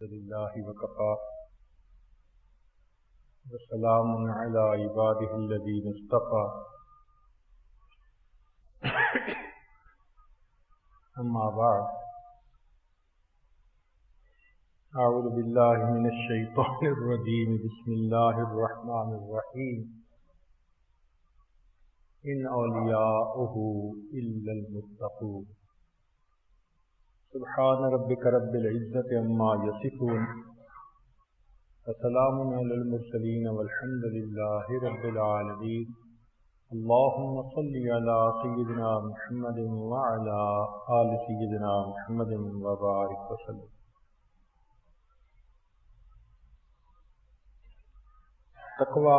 لله وكفى وسلام على عباده الذين اصطفى أما بعد أعوذ بالله من الشيطان الرجيم بسم الله الرحمن الرحيم إن أولياؤه إلا المتقون سبحان ربك رب العزة عما يصفون وسلام على المرسلين والحمد لله رب العالمين اللهم صل على سيدنا محمد وعلى آل سيدنا محمد وبارك وسلم. تقوی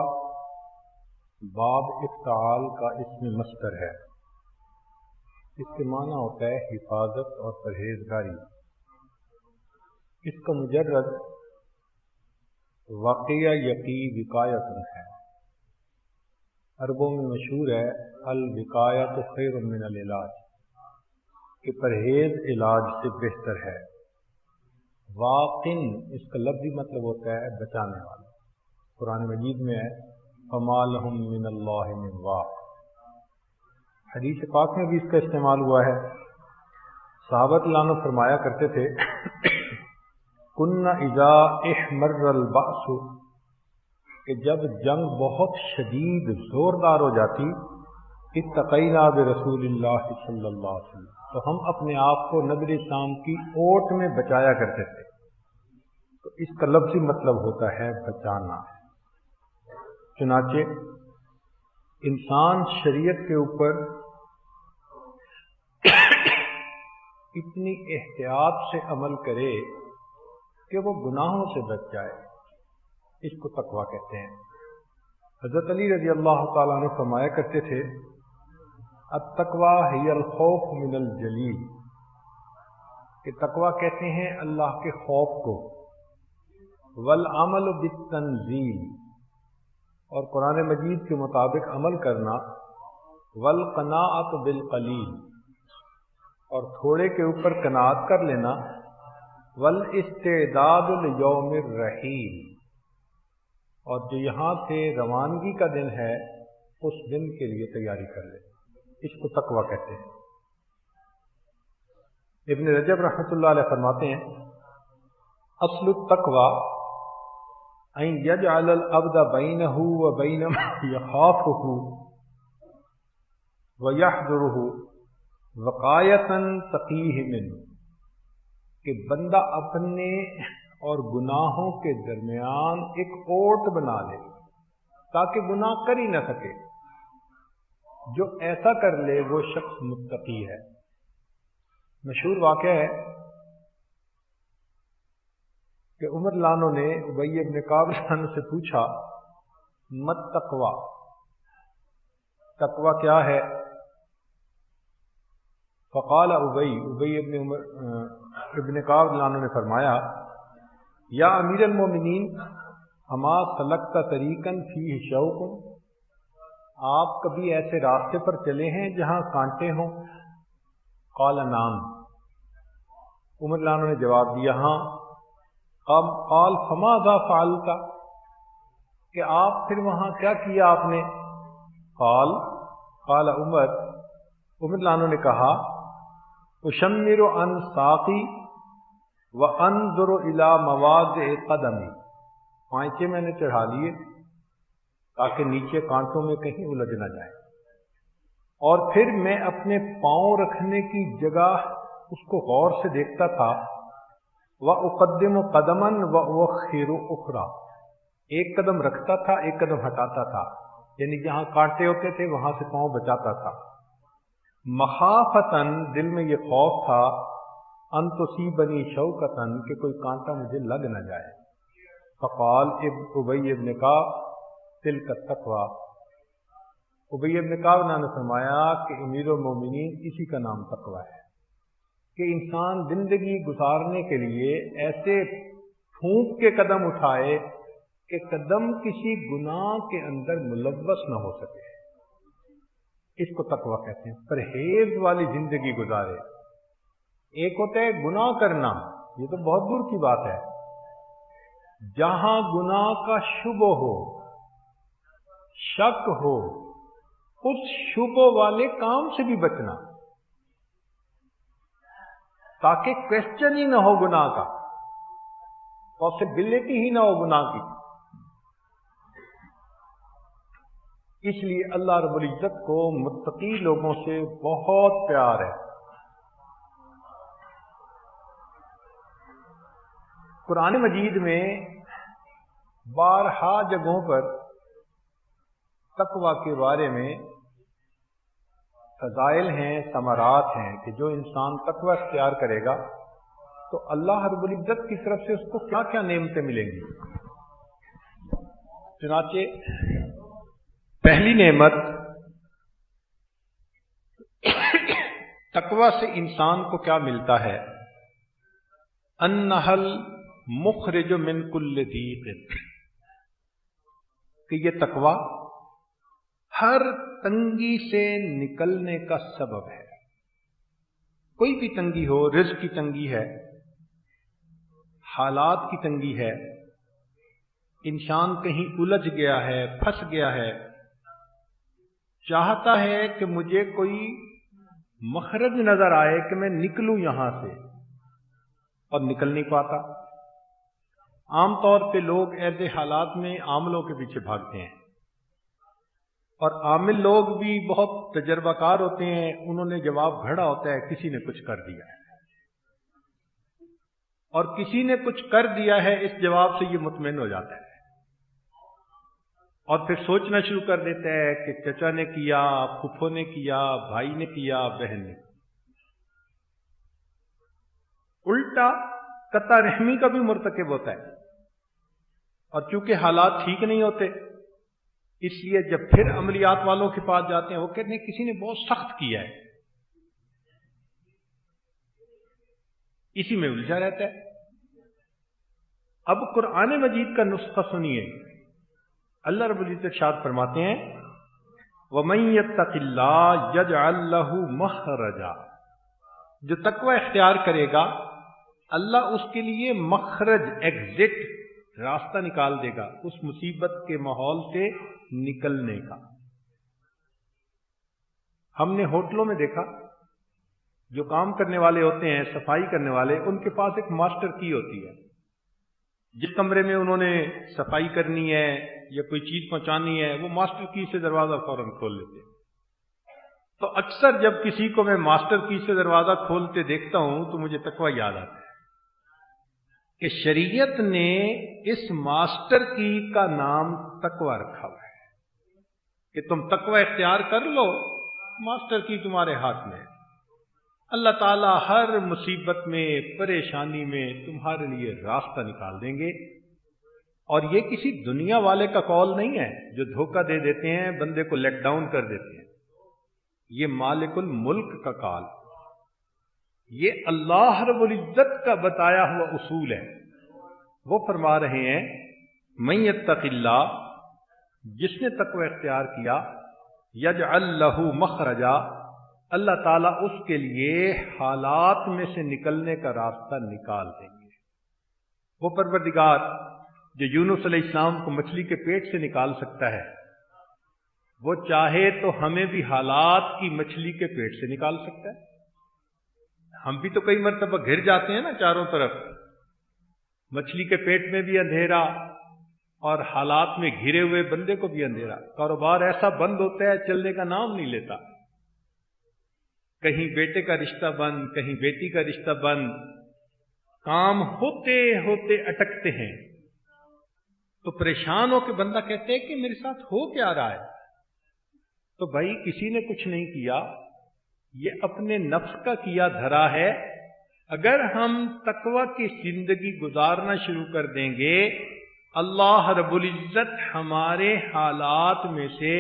باب افتعال کا اسم مصدر ہے. اس کے معنی ہوتا ہے حفاظت اور پرہیزگاری. اس کا مجرد واقعہ یقی وقایت ہے. عربوں میں مشہور ہے الوقایۃ خیر من العلاج کہ پرہیز علاج سے بہتر ہے. واقن اس کا لفظی مطلب ہوتا ہے بچانے والا. قرآن مجید میں ہے فما لہم من اللہ من واق. حدیث پاک میں بھی اس کا استعمال ہوا ہے. صحابہ عنہ فرمایا کرتے تھے کن اذا احمر البأس کہ جب جنگ بہت شدید زوردار ہو جاتی اتقینا برسول اللہ صلی اللہ علیہ وسلم تو ہم اپنے آپ کو نبی اسلام کی اوٹ میں بچایا کرتے تھے. تو اس کا لفظی مطلب ہوتا ہے بچانا. چنانچہ انسان شریعت کے اوپر اتنی احتیاط سے عمل کرے کہ وہ گناہوں سے بچ جائے. اس کو تقویٰ کہتے ہیں. حضرت علی رضی اللہ تعالیٰ عنہ فرمایا کرتے تھے التقویٰ ہی الخوف من الجلیل کہ تقویٰ کہتے ہیں اللہ کے خوف کو. والعمل بالتنزیل اور قرآن مجید کے مطابق عمل کرنا. والقناعت بالقلیل اور تھوڑے کے اوپر قناعت کر لینا. والاستعداد لیوم الرحیل اور جو یہاں سے روانگی کا دن ہے اس دن کے لیے تیاری کر لے. اس کو تقویٰ کہتے ہیں. ابن رجب رحمۃ اللہ علیہ فرماتے ہیں اصل التقویٰ ان یجعل العبد بینہ وبین ما یخافہ ویحذرہ وقایتاً تقیہ منہ کہ بندہ اپنے اور گناہوں کے درمیان ایک اوٹ بنا لے تاکہ گناہ کر ہی نہ سکے. جو ایسا کر لے وہ شخص متقی ہے. مشہور واقعہ ہے کہ عمر لانو نے ابی ابن کعب لانو سے پوچھا مت تقویٰ تقویٰ کیا ہے؟ فقال ابی ابن کعب لانو نے فرمایا یا امیر المومنین اما سلکت طریقا فیہ شوک آپ کبھی ایسے راستے پر چلے ہیں جہاں کانٹے ہوں؟ قال نعم عمر لانو نے جواب دیا ہاں. قال فماذا فعلت کہ آپ پھر وہاں کیا کیا آپ نے؟ قال عمر لانو نے کہا اشمر عن ساقی وانظر الى مواضع قدمی پائچے میں نے چڑھا لیے تاکہ نیچے کانٹوں میں کہیں الجھ نہ جائے اور پھر میں اپنے پاؤں رکھنے کی جگہ اس کو غور سے دیکھتا تھا. وَأُقَدِّمُ قَدَمًا وَأُؤَخِّرُ أُخْرَى ایک قدم رکھتا تھا ایک قدم ہٹاتا تھا یعنی جہاں کانٹے ہوتے تھے وہاں سے پاؤں بچاتا تھا. مخافتاً دل میں یہ خوف تھا ان تصیبنی شوکتاً کہ کوئی کانٹا مجھے لگ نہ جائے. فقال ابی ابن کعب تلک التقویٰ ابی ابن کعب نے فرمایا کہ امیر المومنین اسی کا نام تقویٰ ہے کہ انسان زندگی گزارنے کے لیے ایسے پھونک کے قدم اٹھائے کہ قدم کسی گناہ کے اندر ملوث نہ ہو سکے. اس کو تقویٰ کہتے ہیں. پرہیز والی زندگی گزارے. ایک ہوتا ہے گناہ کرنا، یہ تو بہت دور کی بات ہے، جہاں گناہ کا شبہ ہو، شک ہو، اس شبہ والے کام سے بھی بچنا، تاکہ کوشچن ہی نہ ہو گناہ کا، پاسبلٹی ہی نہ ہو گناہ کی۔ اس لیے اللہ رب العزت کو متقی لوگوں سے بہت پیار ہے۔ قرآن مجید میں بارہا جگہوں پر تقوی کے بارے میں فضائل ہیں، ثمرات ہیں کہ جو انسان تقوی اختیار کرے گا تو اللہ رب العزت کی طرف سے اس کو کیا کیا نعمتیں ملیں گی۔ چنانچہ پہلی نعمت تقوی سے انسان کو کیا ملتا ہے؟ انہل مخرج من کل ضیق، کہ یہ تقوی ہر تنگی سے نکلنے کا سبب ہے۔ کوئی بھی تنگی ہو، رزق کی تنگی ہے، حالات کی تنگی ہے، انسان کہیں الجھ گیا ہے، پھنس گیا ہے، چاہتا ہے کہ مجھے کوئی مخرج نظر آئے کہ میں نکلوں یہاں سے، اور نکل نہیں پاتا۔ عام طور پہ لوگ ایسے حالات میں عاملوں کے پیچھے بھاگتے ہیں، اور عامل لوگ بھی بہت تجربہ کار ہوتے ہیں، انہوں نے جواب گھڑا ہوتا ہے کسی نے کچھ کر دیا ہے، اور کسی نے کچھ کر دیا ہے اس جواب سے یہ مطمئن ہو جاتا ہے، اور پھر سوچنا شروع کر دیتا ہے کہ چچا نے کیا، پھپھو نے کیا، بھائی نے کیا، بہن نے۔ الٹا قطع رحمی کا بھی مرتکب ہوتا ہے، اور چونکہ حالات ٹھیک نہیں ہوتے اس لیے جب پھر عملیات والوں کے پاس جاتے ہیں وہ کہتے ہیں کسی نے بہت سخت کیا ہے، اسی میں الجھا رہتا ہے۔ اب قرآن مجید کا نسخہ سنیے، اللہ رب العزت ارشاد فرماتے ہیں وَمَن يَتَّقِ اللَّهَ يَجْعَل لَّهُ مَخْرَجًا، جو تقوی اختیار کرے گا اللہ اس کے لیے مخرج، ایگزٹ، راستہ نکال دے گا اس مصیبت کے ماحول سے نکلنے کا۔ ہم نے ہوٹلوں میں دیکھا جو کام کرنے والے ہوتے ہیں، صفائی کرنے والے، ان کے پاس ایک ماسٹر کی ہوتی ہے۔ جس کمرے میں انہوں نے صفائی کرنی ہے یا کوئی چیز پہنچانی ہے وہ ماسٹر کی سے دروازہ فوراً کھول لیتے ہیں۔ تو اکثر جب کسی کو میں ماسٹر کی سے دروازہ کھولتے دیکھتا ہوں تو مجھے تقوی یاد آتا ہے کہ شریعت نے اس ماسٹر کی کا نام تقوی رکھا ہوا ہے کہ تم تقوی اختیار کر لو، ماسٹر کی تمہارے ہاتھ میں ہے۔ اللہ تعالیٰ ہر مصیبت میں، پریشانی میں تمہارے لیے راستہ نکال دیں گے، اور یہ کسی دنیا والے کا قول نہیں ہے جو دھوکہ دے دیتے ہیں، بندے کو لیٹ ڈاؤن کر دیتے ہیں۔ یہ مالک الملک کا قول، یہ اللہ رب العزت کا بتایا ہوا اصول ہے۔ وہ فرما رہے ہیں من یتق اللہ، جس نے تقوی اختیار کیا، یجعل لہ مخرجا، اللہ تعالیٰ اس کے لیے حالات میں سے نکلنے کا راستہ نکال دیں گے۔ وہ پروردگار جو یونس علیہ السلام کو مچھلی کے پیٹ سے نکال سکتا ہے، وہ چاہے تو ہمیں بھی حالات کی مچھلی کے پیٹ سے نکال سکتا ہے۔ ہم بھی تو کئی مرتبہ گھر جاتے ہیں نا چاروں طرف، مچھلی کے پیٹ میں بھی اندھیرا اور حالات میں گھرے ہوئے بندے کو بھی اندھیرا۔ کاروبار ایسا بند ہوتا ہے چلنے کا نام نہیں لیتا، کہیں بیٹے کا رشتہ بند، کہیں بیٹی کا رشتہ بند، کام ہوتے ہوتے اٹکتے ہیں، تو پریشان ہو کے بندہ کہتے ہیں کہ میرے ساتھ ہو کیا رہا ہے؟ تو بھائی کسی نے کچھ نہیں کیا، یہ اپنے نفس کا کیا دھرا ہے۔ اگر ہم تقوی کی زندگی گزارنا شروع کر دیں گے، اللہ رب العزت ہمارے حالات میں سے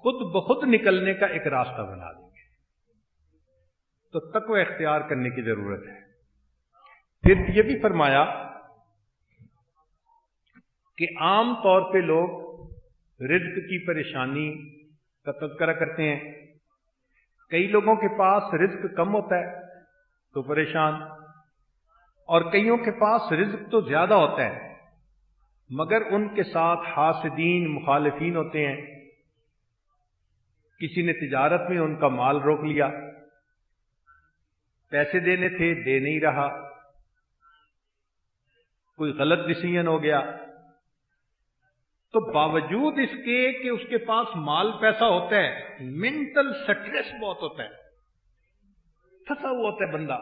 خود بخود نکلنے کا ایک راستہ بنا دیں گے۔ تو تقوی اختیار کرنے کی ضرورت ہے۔ پھر یہ بھی فرمایا کہ عام طور پہ لوگ رزق کی پریشانی کا تذکرہ کرتے ہیں۔ کئی لوگوں کے پاس رزق کم ہوتا ہے تو پریشان، اور کئیوں کے پاس رزق تو زیادہ ہوتا ہے مگر ان کے ساتھ حاسدین مخالفین ہوتے ہیں. کسی نے تجارت میں ان کا مال روک لیا، پیسے دینے تھے دے نہیں رہا، کوئی غلط ڈیسیژن ہو گیا، تو باوجود اس کے کہ اس کے پاس مال پیسہ ہوتا ہے، مینٹل سٹریس بہت ہوتا ہے، پھنسا ہوا ہوتا ہے بندہ.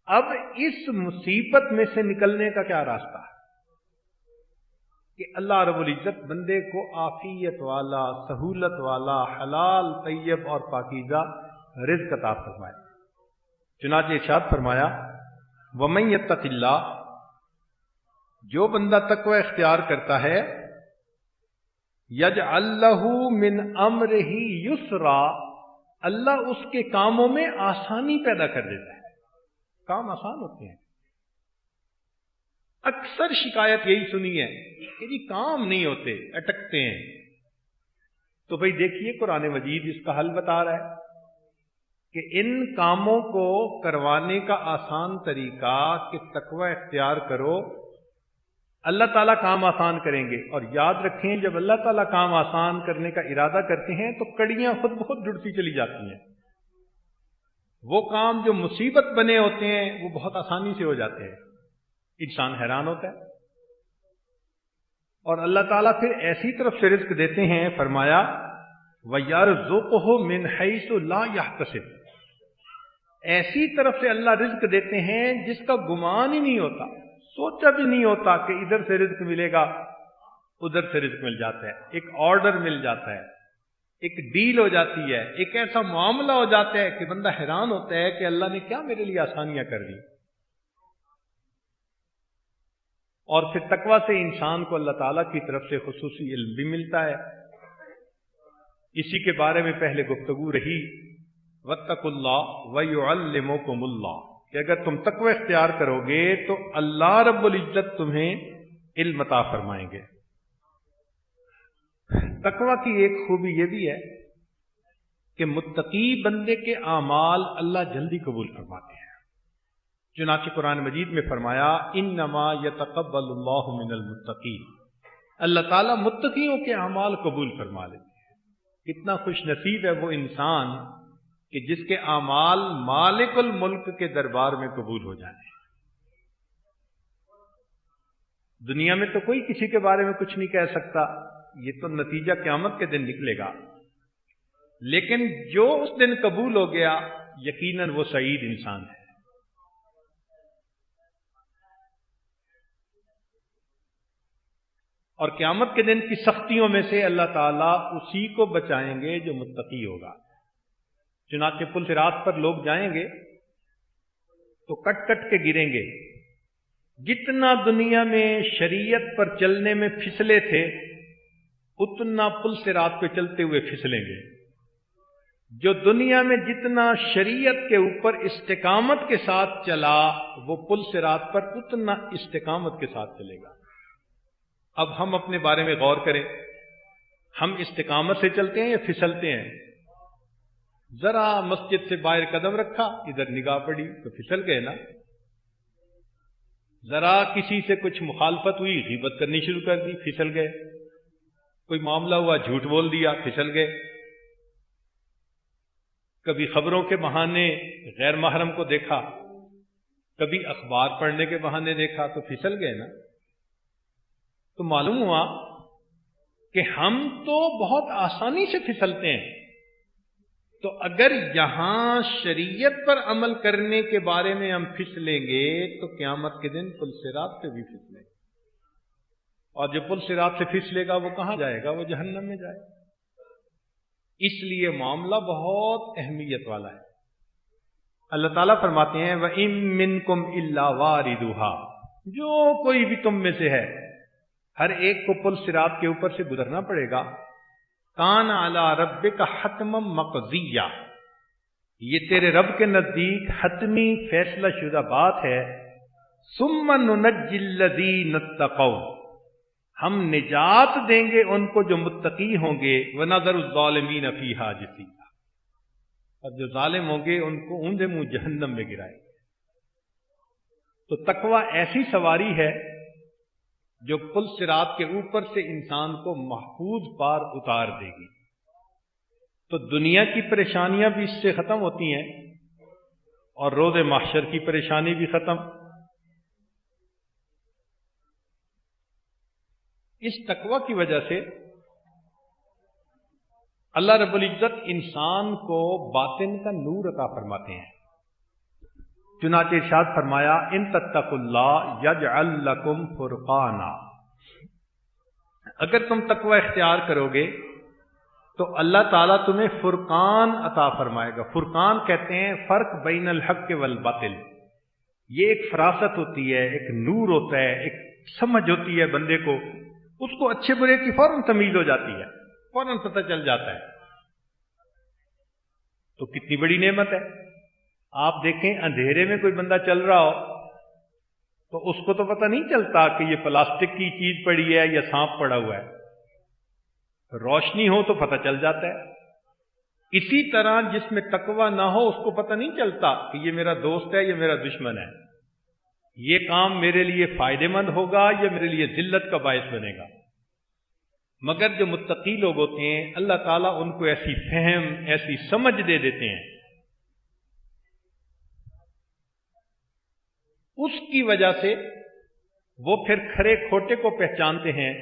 اب اس مصیبت میں سے نکلنے کا کیا راستہ ہے؟ کہ اللہ رب العزت بندے کو عافیت والا، سہولت والا، حلال طیب اور پاکیزہ رزق عطا فرمائے. چنانچہ ارشاد فرمایا وَمَن يَتَّقِ اللَّهَ، جو بندہ تقوی اختیار کرتا ہے، یجعل لہ من امرہ یسرا، اللہ اس کے کاموں میں آسانی پیدا کر دیتا ہے. کام آسان ہوتے ہیں. اکثر شکایت یہی سنی ہے کہ جی کام نہیں ہوتے، اٹکتے ہیں. تو بھئی دیکھیے قرآن مجید اس کا حل بتا رہا ہے کہ ان کاموں کو کروانے کا آسان طریقہ کہ تقوی اختیار کرو، اللہ تعالیٰ کام آسان کریں گے. اور یاد رکھیں جب اللہ تعالیٰ کام آسان کرنے کا ارادہ کرتے ہیں تو کڑیاں خود بخود جڑتی چلی جاتی ہیں. وہ کام جو مصیبت بنے ہوتے ہیں وہ بہت آسانی سے ہو جاتے ہیں. انسان حیران ہوتا ہے. اور اللہ تعالیٰ پھر ایسی طرف سے رزق دیتے ہیں، فرمایا وَيَرْزُقْهُ مِنْ حَيْثُ لَا يَحْتَسِبُ، ایسی طرف سے اللہ رزق دیتے ہیں جس کا گمان ہی نہیں ہوتا، سوچا بھی نہیں ہوتا کہ ادھر سے رزق ملے گا، ادھر سے رزق مل جاتا ہے. ایک آرڈر مل جاتا ہے، ایک ڈیل ہو جاتی ہے، ایک ایسا معاملہ ہو جاتا ہے کہ بندہ حیران ہوتا ہے کہ اللہ نے کیا میرے لیے آسانیاں کر دی. اور پھر تقوی سے انسان کو اللہ تعالیٰ کی طرف سے خصوصی علم بھی ملتا ہے. اسی کے بارے میں پہلے گفتگو رہی وَاتَّقُوا اللَّهَ وَيُعَلِّمُكُمُ اللَّهُ، کہ اگر تم تقوی اختیار کرو گے تو اللہ رب العزت تمہیں علم عطا فرمائیں گے. تقوی کی ایک خوبی یہ بھی ہے کہ متقی بندے کے اعمال اللہ جلدی قبول فرماتے ہیں. چنانچہ قرآن مجید میں فرمایا انما یتقبل اللہ من المتقین، اللہ تعالیٰ متقیوں کے اعمال قبول فرما لیتے ہیں. کتنا خوش نصیب ہے وہ انسان کہ جس کے اعمال مالک الملک کے دربار میں قبول ہو جانے. دنیا میں تو کوئی کسی کے بارے میں کچھ نہیں کہہ سکتا، یہ تو نتیجہ قیامت کے دن نکلے گا. لیکن جو اس دن قبول ہو گیا یقیناً وہ سعید انسان ہے. اور قیامت کے دن کی سختیوں میں سے اللہ تعالیٰ اسی کو بچائیں گے جو متقی ہوگا. چنانچہ پل صراط پر لوگ جائیں گے تو کٹ کٹ کے گریں گے. جتنا دنیا میں شریعت پر چلنے میں پھسلے تھے اتنا پل صراط پہ چلتے ہوئے پھسلیں گے. جو دنیا میں جتنا شریعت کے اوپر استقامت کے ساتھ چلا وہ پل صراط پر اتنا استقامت کے ساتھ چلے گا. اب ہم اپنے بارے میں غور کریں، ہم استقامت سے چلتے ہیں یا پھسلتے ہیں؟ ذرا مسجد سے باہر قدم رکھا ادھر نگاہ پڑی تو پھسل گئے نا. ذرا کسی سے کچھ مخالفت ہوئی غیبت کرنی شروع کر دی پھسل گئے. کوئی معاملہ ہوا جھوٹ بول دیا پھسل گئے. کبھی خبروں کے بہانے غیر محرم کو دیکھا، کبھی اخبار پڑھنے کے بہانے دیکھا تو پھسل گئے نا. تو معلوم ہوا کہ ہم تو بہت آسانی سے پھسلتے ہیں. تو اگر یہاں شریعت پر عمل کرنے کے بارے میں ہم پھسلیں گے تو قیامت کے دن پل صراط پہ بھی پھسلیں گے. اور جو پل صراط سے پھسلے گا وہ کہاں جائے گا؟ وہ جہنم میں جائے گا. اس لیے معاملہ بہت اہمیت والا ہے. اللہ تعالیٰ فرماتے ہیں وَإِن مِّنكُمْ إِلَّا وَارِدُهَا، جو کوئی بھی تم میں سے ہے ہر ایک کو پل صراط کے اوپر سے گزرنا پڑے گا. کان علی ربک حتما مقضیہ، یہ تیرے رب کے نزدیک حتمی فیصلہ شدہ بات ہے. ثم ننجی الذین اتقوا، ہم نجات دیں گے ان کو جو متقی ہوں گے. ونذر الظالمین فیہا جثیا، اور جو ظالم ہوں گے ان کو اوندے منہ جہنم میں گرائیں گے. تو تقوی ایسی سواری ہے جو پل صراط کے اوپر سے انسان کو محفوظ پار اتار دے گی۔ تو دنیا کی پریشانیاں بھی اس سے ختم ہوتی ہیں اور روز محشر کی پریشانی بھی ختم۔ اس تقوی کی وجہ سے اللہ رب العزت انسان کو باطن کا نور عطا فرماتے ہیں۔ چنانچہ ارشاد فرمایا ان تتقوا اللہ یجعل لکم فرقانا، اگر تم تقوی اختیار کرو گے تو اللہ تعالیٰ تمہیں فرقان عطا فرمائے گا۔ فرقان کہتے ہیں فرق بین الحق والباطل، یہ ایک فراست ہوتی ہے، ایک نور ہوتا ہے، ایک سمجھ ہوتی ہے بندے کو، اس کو اچھے برے کی فوراً تمیز ہو جاتی ہے، فوراً پتہ چل جاتا ہے۔ تو کتنی بڑی نعمت ہے۔ آپ دیکھیں اندھیرے میں کوئی بندہ چل رہا ہو تو اس کو تو پتہ نہیں چلتا کہ یہ پلاسٹک کی چیز پڑی ہے یا سانپ پڑا ہوا ہے، روشنی ہو تو پتہ چل جاتا ہے۔ اسی طرح جس میں تقوی نہ ہو اس کو پتہ نہیں چلتا کہ یہ میرا دوست ہے یا میرا دشمن ہے، یہ کام میرے لیے فائدے مند ہوگا یا میرے لیے ذلت کا باعث بنے گا۔ مگر جو متقی لوگ ہوتے ہیں اللہ تعالیٰ ان کو ایسی فہم، ایسی سمجھ دے دیتے ہیں، اس کی وجہ سے وہ پھر کھرے کھوٹے کو پہچانتے ہیں،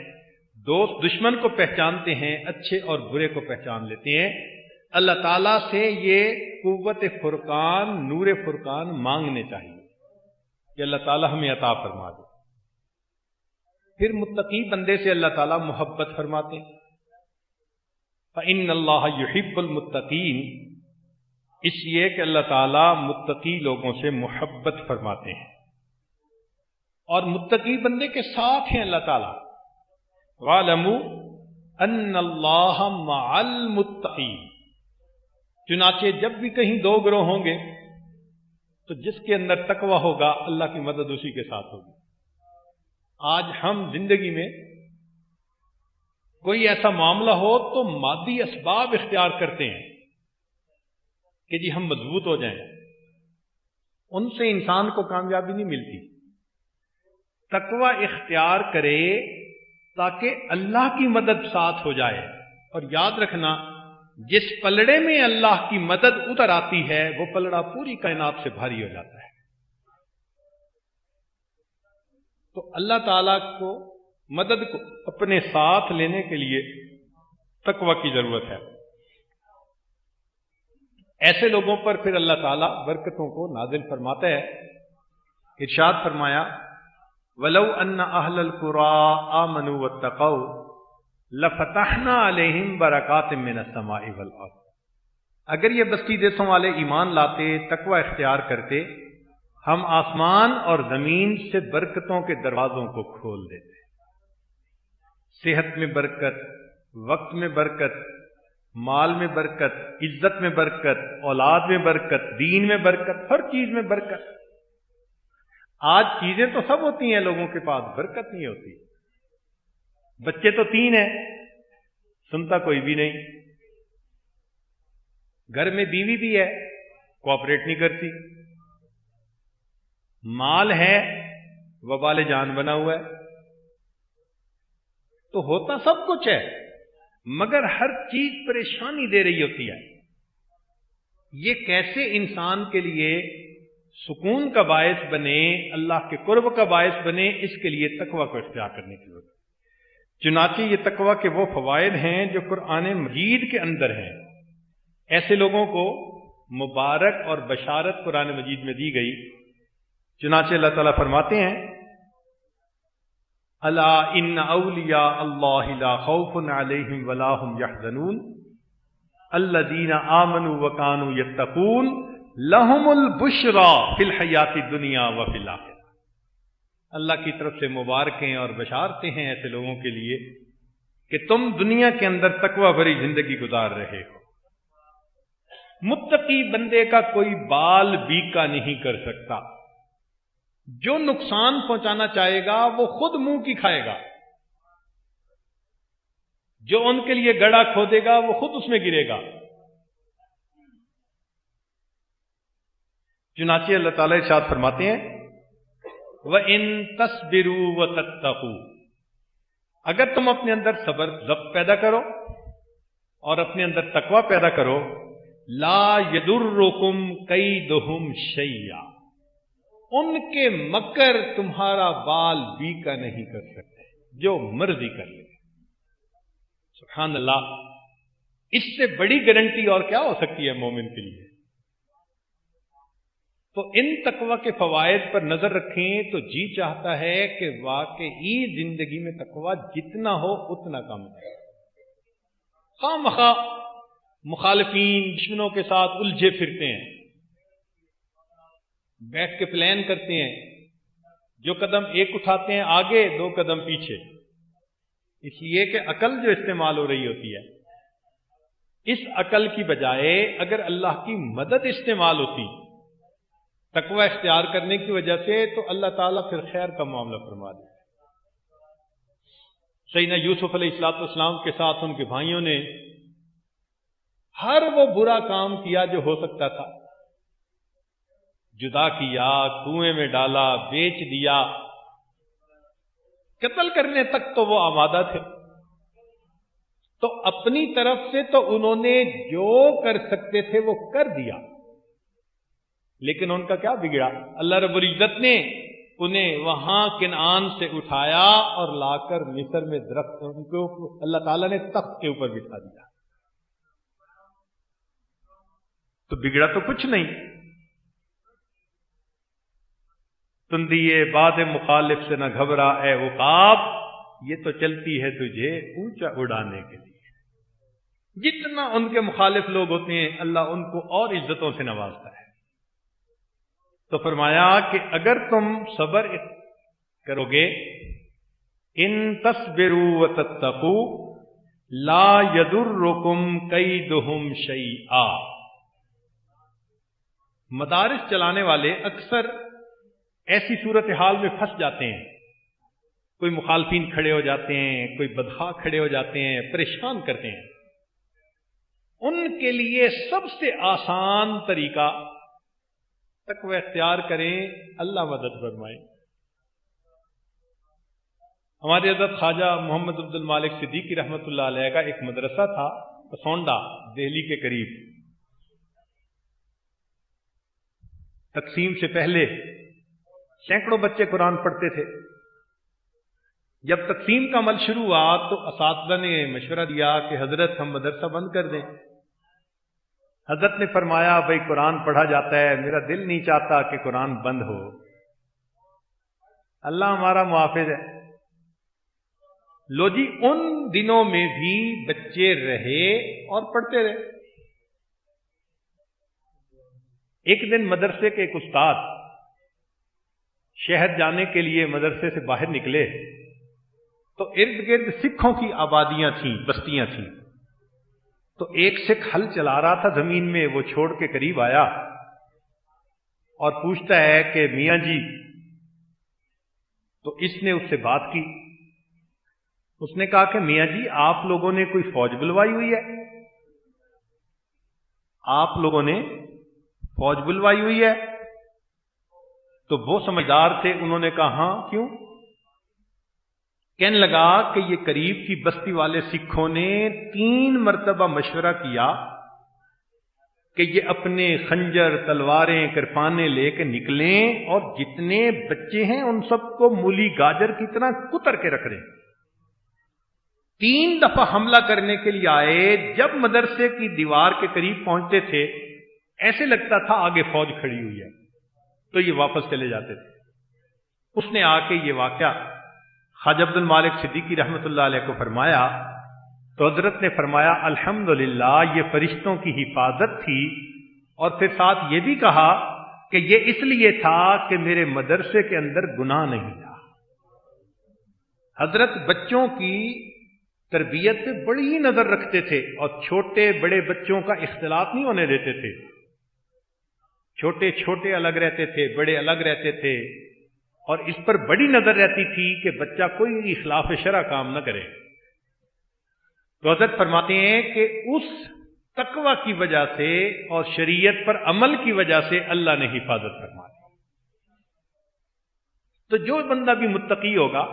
دوست دشمن کو پہچانتے ہیں، اچھے اور برے کو پہچان لیتے ہیں۔ اللہ تعالیٰ سے یہ قوت فرقان، نور فرقان مانگنے چاہیے کہ اللہ تعالیٰ ہمیں عطا فرما دے۔ پھر متقی بندے سے اللہ تعالیٰ محبت فرماتے ہیں، فَإِنَّ اللَّهَ يُحِبُّ الْمُتَّقِينَ، اس لیے کہ اللہ تعالیٰ متقی لوگوں سے محبت فرماتے ہیں، اور متقی بندے کے ساتھ ہیں اللہ تعالیٰ۔ وَاعْلَمُوا أَنَّ اللَّهَ مَعَ الْمُتَّقِينَ، چنانچہ جب بھی کہیں دو گروہ ہوں گے تو جس کے اندر تقوی ہوگا اللہ کی مدد اسی کے ساتھ ہوگی۔ آج ہم زندگی میں کوئی ایسا معاملہ ہو تو مادی اسباب اختیار کرتے ہیں کہ جی ہم مضبوط ہو جائیں، ان سے انسان کو کامیابی نہیں ملتی۔ تقوی اختیار کرے تاکہ اللہ کی مدد ساتھ ہو جائے، اور یاد رکھنا جس پلڑے میں اللہ کی مدد اتر آتی ہے وہ پلڑا پوری کائنات سے بھاری ہو جاتا ہے۔ تو اللہ تعالیٰ کو مدد کو اپنے ساتھ لینے کے لیے تقوی کی ضرورت ہے۔ ایسے لوگوں پر پھر اللہ تعالیٰ برکتوں کو نازل فرماتا ہے۔ ارشاد فرمایا وَلَوْ أَنَّ أَهْلَ الْقُرَىٰ آمَنُوا وَاتَّقَوْا لَفَتَحْنَا عَلَيْهِمْ بَرَكَاتٍ مِّنَ السَّمَاءِ وَالْأَرْضِ، اگر یہ بستی دیسوں والے ایمان لاتے، تقوی اختیار کرتے، ہم آسمان اور زمین سے برکتوں کے دروازوں کو کھول دیتے۔ صحت میں برکت، وقت میں برکت، مال میں برکت، عزت میں برکت، اولاد میں برکت، دین میں برکت، ہر چیز میں برکت۔ آج چیزیں تو سب ہوتی ہیں لوگوں کے پاس، برکت نہیں ہوتی۔ بچے تو 3 ہیں، سنتا کوئی بھی نہیں۔ گھر میں بیوی بھی ہے، کوآپریٹ نہیں کرتی۔ مال ہے، وبال جان بنا ہوا ہے۔ تو ہوتا سب کچھ ہے مگر ہر چیز پریشانی دے رہی ہوتی ہے۔ یہ کیسے انسان کے لیے سکون کا باعث بنے، اللہ کے قرب کا باعث بنے، اس کے لیے تقوی کو اختیار کرنے کی ضرورت ہے۔ چنانچہ یہ تقوی کے وہ فوائد ہیں جو قرآن مجید کے اندر ہیں۔ ایسے لوگوں کو مبارک اور بشارت قرآن مجید میں دی گئی۔ چنانچہ اللہ تعالیٰ فرماتے ہیں الا ان اولیاء اللہ لا خوف علیہم ولا هم يحزنون الذین آمنوا وکانوا یتقون لهم البشرى فی الحیات الدنیا وفی الآخرہ۔ اللہ کی طرف سے مبارکیں اور بشارتیں ہیں ایسے لوگوں کے لیے کہ تم دنیا کے اندر تقوی بھری زندگی گزار رہے ہو۔ متقی بندے کا کوئی بال بیکا نہیں کر سکتا۔ جو نقصان پہنچانا چاہے گا وہ خود منہ کی کھائے گا، جو ان کے لیے گڑھا کھودے گا وہ خود اس میں گرے گا۔ چنانچہ اللہ تعالیٰ ارشاد فرماتے ہیں وَإِن تَصْبِرُوا وَتَتَّقُوا، اگر تم اپنے اندر صبر ضبط پیدا کرو اور اپنے اندر تقوی پیدا کرو، لا یضرکم کیدہم شیئا، ان کے مکر تمہارا بال بیکا نہیں کر سکتے، جو مرضی کر لے۔ سبحان اللہ، اس سے بڑی گارنٹی اور کیا ہو سکتی ہے مومن کے لیے؟ تو ان تقوی کے فوائد پر نظر رکھیں تو جی چاہتا ہے کہ واقعی زندگی میں تقوی جتنا ہو اتنا کم ہے۔ خواہ مخواہ مخالفین دشمنوں کے ساتھ الجھے پھرتے ہیں، بیٹھ کے پلان کرتے ہیں، جو قدم ایک اٹھاتے ہیں آگے، دو قدم پیچھے، اس لیے کہ عقل جو استعمال ہو رہی ہوتی ہے، اس عقل کی بجائے اگر اللہ کی مدد استعمال ہوتی تقوی اختیار کرنے کی وجہ سے، تو اللہ تعالیٰ پھر خیر کا معاملہ فرما دے۔ سیدنا یوسف علیہ السلام کے ساتھ ان کے بھائیوں نے ہر وہ برا کام کیا جو ہو سکتا تھا، جدا کیا، کنویں میں ڈالا، بیچ دیا، قتل کرنے تک تو وہ آمادہ تھے۔ تو اپنی طرف سے تو انہوں نے جو کر سکتے تھے وہ کر دیا، لیکن ان کا کیا بگڑا؟ اللہ رب العزت نے انہیں وہاں کنعان سے اٹھایا اور لا کر مصر میں درخت ان کو اللہ تعالیٰ نے تخت کے اوپر بٹھا دیا۔ تو بگڑا تو کچھ نہیں۔ تندیے باد مخالف سے نہ گھبرا اے عقاب، یہ تو چلتی ہے تجھے اونچا اڑانے کے لیے۔ جتنا ان کے مخالف لوگ ہوتے ہیں اللہ ان کو اور عزتوں سے نوازتا ہے۔ تو فرمایا کہ اگر تم صبر کرو گے، ان تصبروا وتتقوا لا یضرکم کیدہم شیئا۔ مدارس چلانے والے اکثر ایسی صورتحال میں پھنس جاتے ہیں، کوئی مخالفین کھڑے ہو جاتے ہیں، کوئی بدخواہ کھڑے ہو جاتے ہیں، پریشان کرتے ہیں۔ ان کے لیے سب سے آسان طریقہ تقوی اختیار کریں، اللہ مدد فرمائے۔ ہمارے حضرت خواجہ محمد عبد المالک صدیقی رحمۃ اللہ علیہ کا ایک مدرسہ تھا پسونڈا، دہلی کے قریب۔ تقسیم سے پہلے سینکڑوں بچے قرآن پڑھتے تھے۔ جب تقسیم کا عمل شروع ہوا تو اساتذہ نے مشورہ دیا کہ حضرت ہم مدرسہ بند کر دیں۔ حضرت نے فرمایا بھائی قرآن پڑھا جاتا ہے، میرا دل نہیں چاہتا کہ قرآن بند ہو، اللہ ہمارا محافظ ہے۔ لو جی، ان دنوں میں بھی بچے رہے اور پڑھتے رہے۔ ایک دن مدرسے کے ایک استاد شہر جانے کے لیے مدرسے سے باہر نکلے تو ارد گرد سکھوں کی آبادیاں تھیں، بستیاں تھیں۔ تو ایک سکھ ہل چلا رہا تھا زمین میں، وہ چھوڑ کے قریب آیا اور پوچھتا ہے کہ میاں جی، تو اس نے اس سے بات کی۔ اس نے کہا کہ میاں جی آپ لوگوں نے کوئی فوج بلوائی ہوئی ہے؟ آپ لوگوں نے فوج بلوائی ہوئی ہے؟ تو وہ سمجھدار تھے، انہوں نے کہا ہاں، کیوں؟ کہنے لگا کہ یہ قریب کی بستی والے سکھوں نے 3 مرتبہ مشورہ کیا کہ یہ اپنے خنجر، تلواریں، کرپانے لے کے نکلیں اور جتنے بچے ہیں ان سب کو مولی گاجر کی طرح کتر کے رکھ دیں۔ 3 دفعہ حملہ کرنے کے لیے آئے، جب مدرسے کی دیوار کے قریب پہنچتے تھے ایسے لگتا تھا آگے فوج کھڑی ہوئی ہے، تو یہ واپس چلے جاتے تھے۔ اس نے آ کے یہ واقعہ خواجہ عبد المالک صدیقی رحمۃ اللہ علیہ کو فرمایا تو حضرت نے فرمایا الحمدللہ یہ فرشتوں کی حفاظت تھی، اور پھر ساتھ یہ بھی کہا کہ یہ اس لیے تھا کہ میرے مدرسے کے اندر گناہ نہیں تھا۔ حضرت بچوں کی تربیت پہ بڑی نظر رکھتے تھے اور چھوٹے بڑے بچوں کا اختلاط نہیں ہونے دیتے تھے۔ چھوٹے چھوٹے الگ رہتے تھے، بڑے الگ رہتے تھے، اور اس پر بڑی نظر رہتی تھی کہ بچہ کوئی خلاف شرع کام نہ کرے۔ تو حضرت فرماتے ہیں کہ اس تقوی کی وجہ سے اور شریعت پر عمل کی وجہ سے اللہ نے حفاظت فرما دی۔ تو جو بندہ بھی متقی ہوگا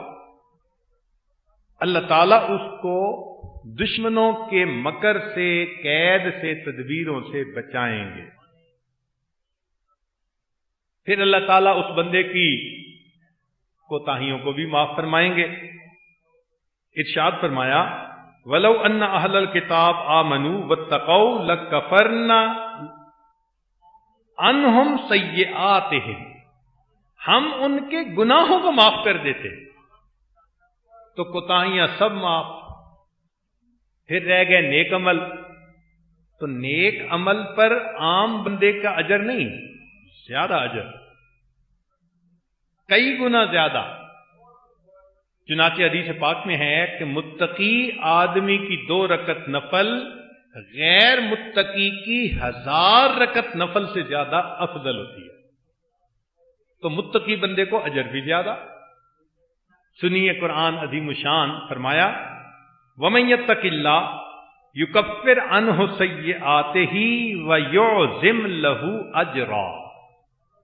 اللہ تعالیٰ اس کو دشمنوں کے مکر سے، قید سے، تدبیروں سے بچائیں گے. پھر اللہ تعالیٰ اس بندے کی کوتاہیوں کو بھی معاف فرمائیں گے. ارشاد فرمایا وَلَوْ أَنَّ أَهْلَ الْكِتَابِ آمَنُوا وَاتَّقَوْا لَكَفَّرْنَا عَنْهُمْ سَيِّئَاتِهِمْ، ہم ان کے گناہوں کو معاف کر دیتے. تو کوتاہیاں سب معاف. پھر رہ گئے نیک عمل. تو نیک عمل پر عام بندے کا اجر نہیں، زیادہ اجر، کئی گنا زیادہ. چنانچہ حدیث پاک میں ہے کہ متقی آدمی کی 2 رکعت نفل غیر متقی کی 1000 رکعت نفل سے زیادہ افضل ہوتی ہے. تو متقی بندے کو اجر بھی زیادہ. سنیے قرآن عظیم الشان، فرمایا وَمَن يَتَّقِ اللَّهَ يُكَفِّرْ عَنْهُ سَيِّئَاتِهِ وَيُعْظِمْ لَهُ أَجْرًا.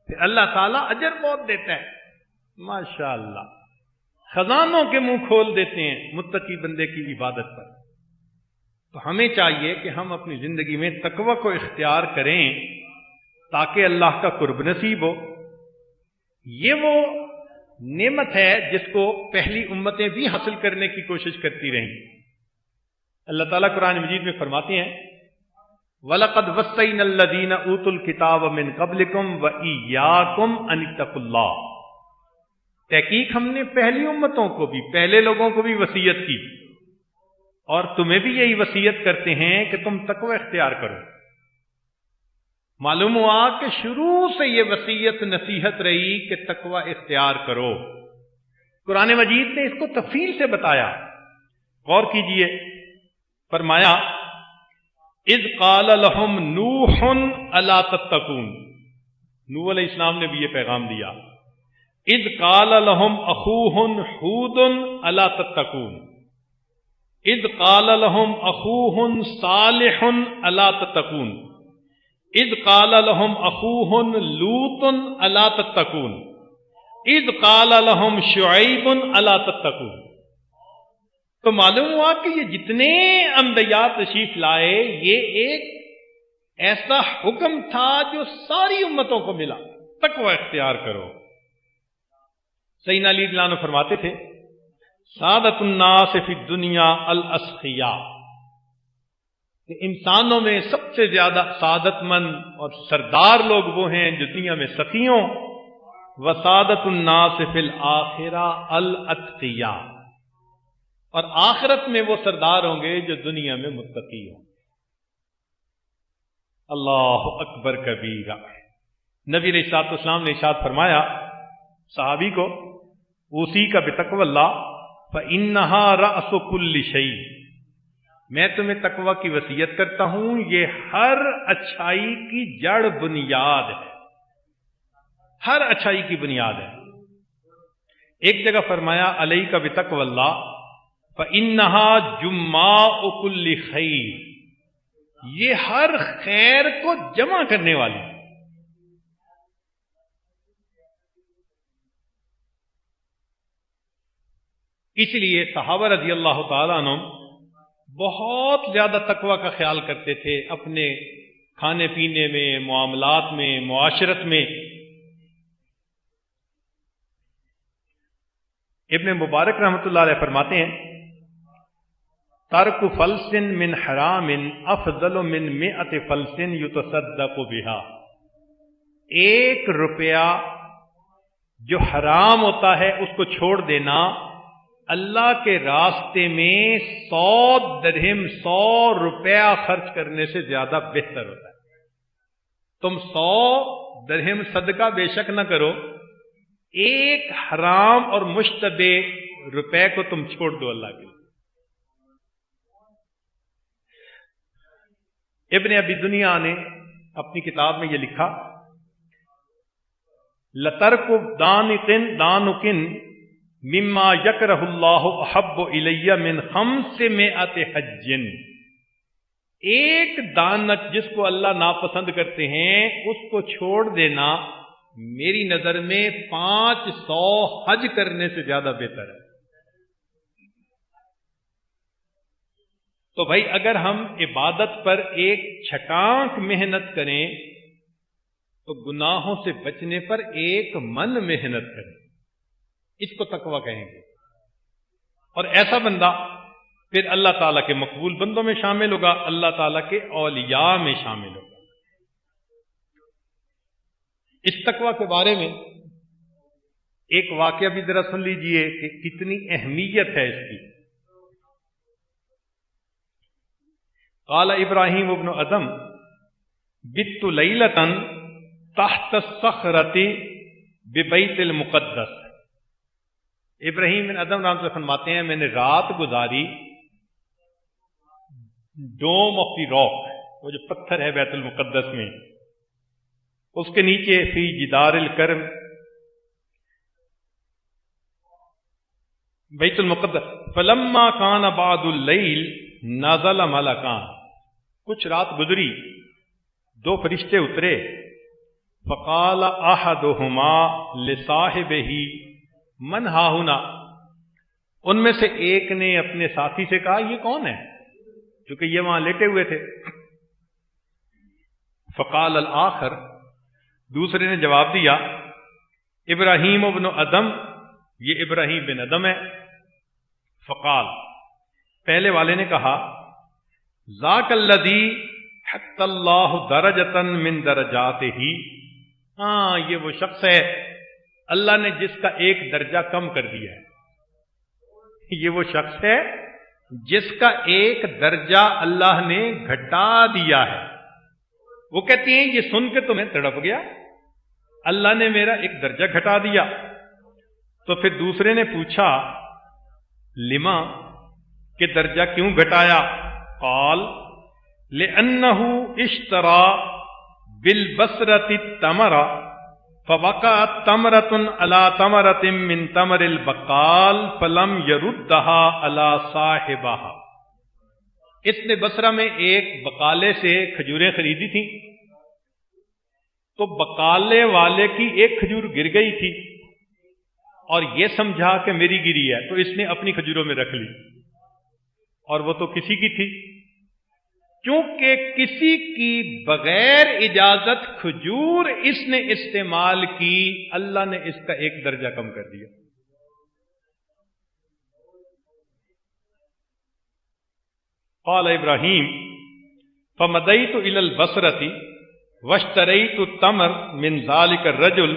پھر اللہ تعالیٰ اجر بہت دیتا ہے. ماشاءاللہ، خزانوں کے منہ کھول دیتے ہیں متقی بندے کی عبادت پر. تو ہمیں چاہیے کہ ہم اپنی زندگی میں تقوی کو اختیار کریں تاکہ اللہ کا قرب نصیب ہو. یہ وہ نعمت ہے جس کو پہلی امتیں بھی حاصل کرنے کی کوشش کرتی رہیں. اللہ تعالیٰ قرآن مجید میں فرماتے ہیں وَلَقَدْ وَصَّيْنَا الَّذِينَ أُوتُوا الْكِتَابَ مِنْ قَبْلِكُمْ وَإِيَّاكُمْ أَنِ اتَّقُوا اللَّهَ. تحقیق ہم نے پہلی امتوں کو بھی، پہلے لوگوں کو بھی وصیت کی، اور تمہیں بھی یہی وصیت کرتے ہیں کہ تم تقوی اختیار کرو. معلوم ہوا کہ شروع سے یہ وصیت نصیحت رہی کہ تقوی اختیار کرو. قرآن مجید نے اس کو تفصیل سے بتایا. غور کیجئے، فرمایا اذ قال لهم نوح الا تتقون. نوح علیہ السلام نے بھی یہ پیغام دیا. اذ قال لهم اخوهم ہود الا تتقون. اذ قال لهم اخوهم صالح الا تتقون. اذ قال لهم اخوهم لوط الا تتقون. اذ قال لهم شعیب الا تتقون. تو معلوم ہوا کہ یہ جتنے انبیاء تشریف لائے یہ ایک ایسا حکم تھا جو ساری امتوں کو ملا، تقوی اختیار کرو. سیدنا علی رضی اللہ عنہ فرماتے تھے سعادت الناس فی الدنیا الاسخیاء، کہ انسانوں میں سب سے زیادہ سعادت مند اور سردار لوگ وہ ہیں جو دنیا میں سخیوں. وسعادت الناس فی الآخرہ الاتقیاء، اور آخرت میں وہ سردار ہوں گے جو دنیا میں متقی ہوں. اللہ اکبر کبیرہ. نبی علیہ الصلوۃ والسلام نے ارشاد فرمایا صحابی کو اسی کا بتقوی اللہ فإنہا رأس کل شیء. میں تمہیں تقوی کی وصیت کرتا ہوں، یہ ہر اچھائی کی جڑ بنیاد ہے، ہر اچھائی کی بنیاد ہے. ایک جگہ فرمایا علیک بتقوی اللہ فإنہا جماع کل خیر. یہ ہر خیر کو جمع کرنے والی. اس لیے صحابہ رضی اللہ تعالیٰ عنہ بہت زیادہ تقوی کا خیال کرتے تھے اپنے کھانے پینے میں، معاملات میں، معاشرت میں. ابن مبارک رحمۃ اللہ علیہ فرماتے ہیں ترک فلس من حرام افضل من 100 فلس یتصدق بها. 1 روپیہ جو حرام ہوتا ہے اس کو چھوڑ دینا اللہ کے راستے میں 100 درہم 100 روپیہ خرچ کرنے سے زیادہ بہتر ہوتا ہے. تم 100 درہم صدقہ بے شک نہ کرو، 1 حرام اور مشتبہ روپے کو تم چھوڑ دو اللہ کے لیے. ابن ابی دنیا نے اپنی کتاب میں یہ لکھا لَتَرْكُ دَانُكٍ مما یکرہ اللہ احب الی من 500 حج. 1 دانت جس کو اللہ ناپسند کرتے ہیں اس کو چھوڑ دینا میری نظر میں 500 حج کرنے سے زیادہ بہتر ہے. تو بھائی اگر ہم عبادت پر ایک چھٹانک محنت کریں تو گناہوں سے بچنے پر ایک من محنت کریں، اس کو تقوی کہیں گے. اور ایسا بندہ پھر اللہ تعالیٰ کے مقبول بندوں میں شامل ہوگا، اللہ تعالیٰ کے اولیاء میں شامل ہوگا. اس تقوی کے بارے میں ایک واقعہ بھی ذرا سن لیجئے کہ کتنی اہمیت ہے اس کی. قال ابراہیم ابن ادم بت لیلۃ تحت الصخرۃ ببیت المقدس. ابراہیم بن ادم رحمۃ اللہ فرماتے ہیں میں نے رات گزاری ڈوم آف دی راک، وہ جو پتھر ہے بیت المقدس میں، اس کے نیچے فی جدار الکرم بیت المقدس. فلما کان بعد اللیل نزل ملکان. کچھ رات گزری، دو فرشتے اترے. فقال احدہما لصاحبہ من ہا ہنا. ان میں سے ایک نے اپنے ساتھی سے کہا یہ کون ہے، کیونکہ یہ وہاں لیٹے ہوئے تھے. فقال الآخر، دوسرے نے جواب دیا ابراہیم ابن ادم، یہ ابراہیم بن ادم ہے. فقال، پہلے والے نے کہا ذاک الذی حط اللہ درجۃ من درجاتہ. ہاں یہ وہ شخص ہے اللہ نے جس کا ایک درجہ کم کر دیا ہے. یہ وہ شخص ہے جس کا ایک درجہ اللہ نے گھٹا دیا ہے. وہ کہتی ہیں یہ سن کے تو میں تڑپ گیا، اللہ نے میرا ایک درجہ گھٹا دیا. تو پھر دوسرے نے پوچھا لما، کہ درجہ کیوں گھٹایا؟ قال لأنہ اشترى بالبصرة التمر فوقعت تمرة على تمرة من تمر البقال فلم يردها على صاحبها. اس نے بصرہ میں ایک بقالے سے کھجوریں خریدی تھیں، تو بقالے والے کی ایک کھجور گر گئی تھی اور یہ سمجھا کہ میری گری ہے، تو اس نے اپنی کھجوروں میں رکھ لی، اور وہ تو کسی کی تھی. کیونکہ کسی کی بغیر اجازت کھجور اس نے استعمال کی، اللہ نے اس کا ایک درجہ کم کر دیا. قال ابراہیم فمدیت الی البصرۃ واشتریت التمر من ذلک الرجل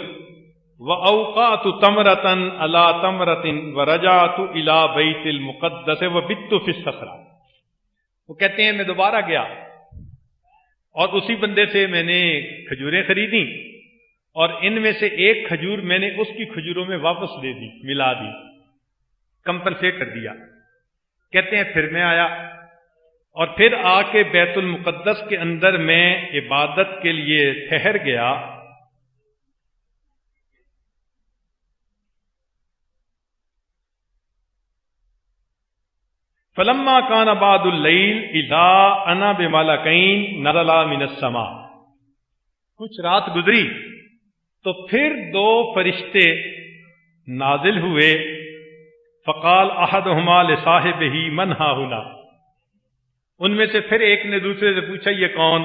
وأوقعت تمرة على تمرة ورجعت إلى بيت المقدس وبت في الصخرة. وہ کہتے ہیں میں دوبارہ گیا اور اسی بندے سے میں نے کھجوریں خریدیں، اور ان میں سے ایک کھجور میں نے اس کی کھجوروں میں واپس دے دی، ملا دی، کمپنسیٹ کر دیا. کہتے ہیں پھر میں آیا اور پھر آ کے بیت المقدس کے اندر میں عبادت کے لیے ٹھہر گیا. فلما کان بعد اللیل اذا انا بملکین نزلا من السماء. کچھ رات گزری تو پھر دو فرشتے نازل ہوئے. فقال احدہما لصاحبہ من ہا ہنا. ان میں سے پھر ایک نے دوسرے سے پوچھا یہ کون؟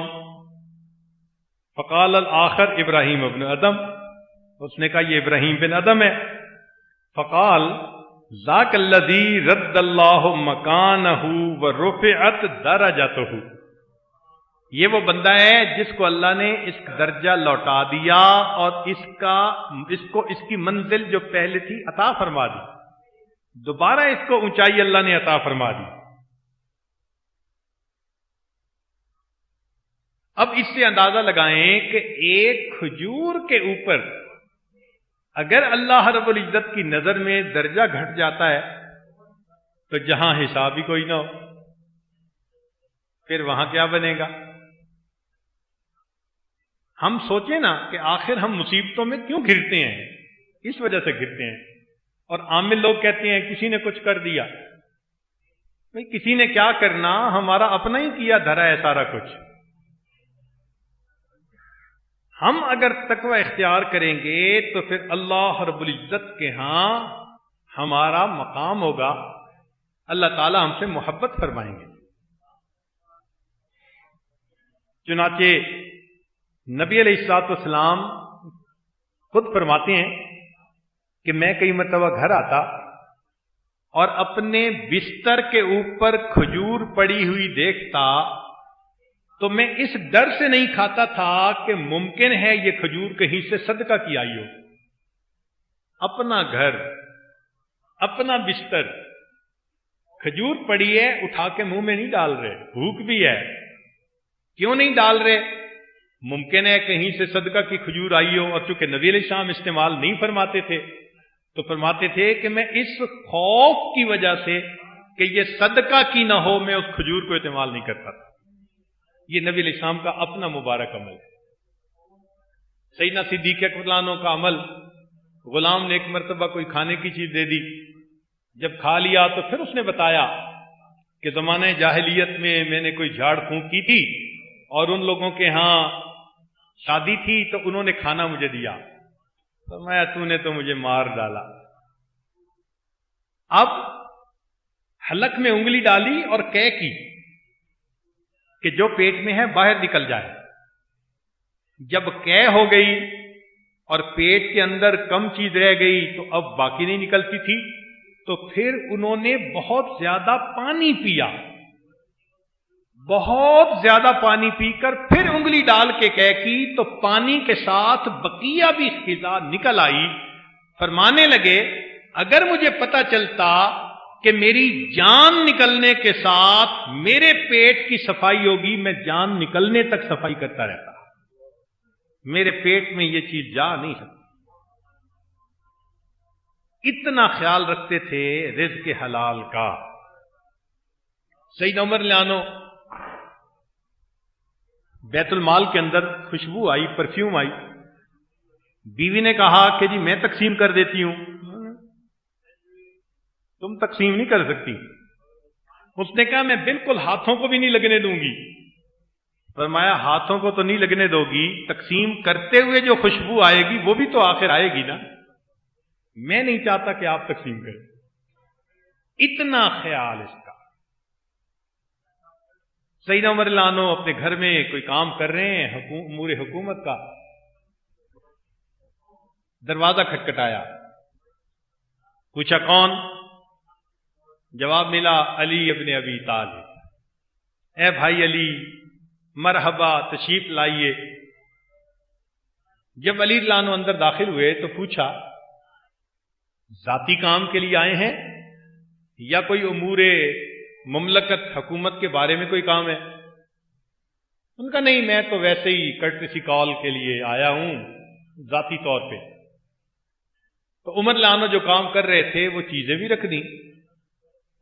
فقال الآخر ابراہیم ابن ادم. اس نے کہا یہ ابراہیم بن ادم ہے. فقال ذاک الذی رد اللہ مکانہ ورفعت درجتہ. یہ وہ بندہ ہے جس کو اللہ نے اس درجہ لوٹا دیا اور اس کو اس کی منزل جو پہلے تھی عطا فرما دی، دوبارہ اس کو اونچائی اللہ نے عطا فرما دی. اب اس سے اندازہ لگائیں کہ ایک کھجور کے اوپر اگر اللہ رب العزت کی نظر میں درجہ گھٹ جاتا ہے تو جہاں حساب ہی کوئی نہ ہو، پھر وہاں کیا بنے گا؟ ہم سوچیں نا کہ آخر ہم مصیبتوں میں کیوں گرتے ہیں؟ اس وجہ سے گرتے ہیں. اور عامل لوگ کہتے ہیں کسی نے کچھ کر دیا. بھئی کسی نے کیا کرنا، ہمارا اپنا ہی کیا دھرا ہے سارا کچھ. ہم اگر تقوی اختیار کریں گے تو پھر اللہ رب العزت کے ہاں ہمارا مقام ہوگا، اللہ تعالی ہم سے محبت فرمائیں گے. چنانچہ نبی علیہ الصلوۃ والسلام خود فرماتے ہیں کہ میں کئی مرتبہ گھر آتا اور اپنے بستر کے اوپر کھجور پڑی ہوئی دیکھتا تو میں اس ڈر سے نہیں کھاتا تھا کہ ممکن ہے یہ کھجور کہیں سے صدقہ کی آئی ہو. اپنا گھر، اپنا بستر، کھجور پڑی ہے، اٹھا کے منہ میں نہیں ڈال رہے، بھوک بھی ہے، کیوں نہیں ڈال رہے؟ ممکن ہے کہیں سے صدقہ کی کھجور آئی ہو. اور چونکہ نبی علیہ السلام استعمال نہیں فرماتے تھے تو فرماتے تھے کہ میں اس خوف کی وجہ سے کہ یہ صدقہ کی نہ ہو میں اس کھجور کو استعمال نہیں کرتا تھا. یہ نبی علیہ السلام کا اپنا مبارک عمل ہے. سیدنا صدیق اکبر عنہ کا عمل، غلام نے ایک مرتبہ کوئی کھانے کی چیز دے دی، جب کھا لیا تو پھر اس نے بتایا کہ زمانہ جاہلیت میں میں نے کوئی جھاڑ پھونک کی تھی اور ان لوگوں کے ہاں شادی تھی تو انہوں نے کھانا مجھے دیا، فرمایا تو نے تو مجھے مار ڈالا. اب حلق میں انگلی ڈالی اور کہہ کی کہ جو پیٹ میں ہے باہر نکل جائے. جب کہہ ہو گئی اور پیٹ کے اندر کم چیز رہ گئی تو اب باقی نہیں نکلتی تھی، تو پھر انہوں نے بہت زیادہ پانی پیا، بہت زیادہ پانی پی کر پھر انگلی ڈال کے کہہ کی تو پانی کے ساتھ بقیہ بھی غذا نکل آئی. فرمانے لگے اگر مجھے پتا چلتا کہ میری جان نکلنے کے ساتھ میرے پیٹ کی صفائی ہوگی، میں جان نکلنے تک صفائی کرتا رہتا. میرے پیٹ میں یہ چیز جا نہیں سکتی. اتنا خیال رکھتے تھے رزق حلال کا. سیدنا عمر لانو بیت المال کے اندر خوشبو آئی، پرفیوم آئی. بیوی نے کہا کہ جی میں تقسیم کر دیتی ہوں. تم تقسیم نہیں کر سکتی. اس نے کہا میں بالکل ہاتھوں کو بھی نہیں لگنے دوں گی. فرمایا ہاتھوں کو تو نہیں لگنے دو گی، تقسیم کرتے ہوئے جو خوشبو آئے گی وہ بھی تو آخر آئے گی نا. میں نہیں چاہتا کہ آپ تقسیم کریں. اتنا خیال اس کا. سیدنا عمر لانو اپنے گھر میں کوئی کام کر رہے ہیں امور حکومت کا، دروازہ کھٹکھٹایا، پوچھا کون؟ جواب ملا علی ابن ابی طالب. اے بھائی علی مرحبا، تشریف لائیے. جب علی لانو اندر داخل ہوئے تو پوچھا ذاتی کام کے لیے آئے ہیں یا کوئی امور مملکت حکومت کے بارے میں کوئی کام ہے؟ ان کا نہیں، میں تو ویسے ہی کرٹسی کال کے لیے آیا ہوں ذاتی طور پہ. تو عمر لانو جو کام کر رہے تھے وہ چیزیں بھی رکھ دیں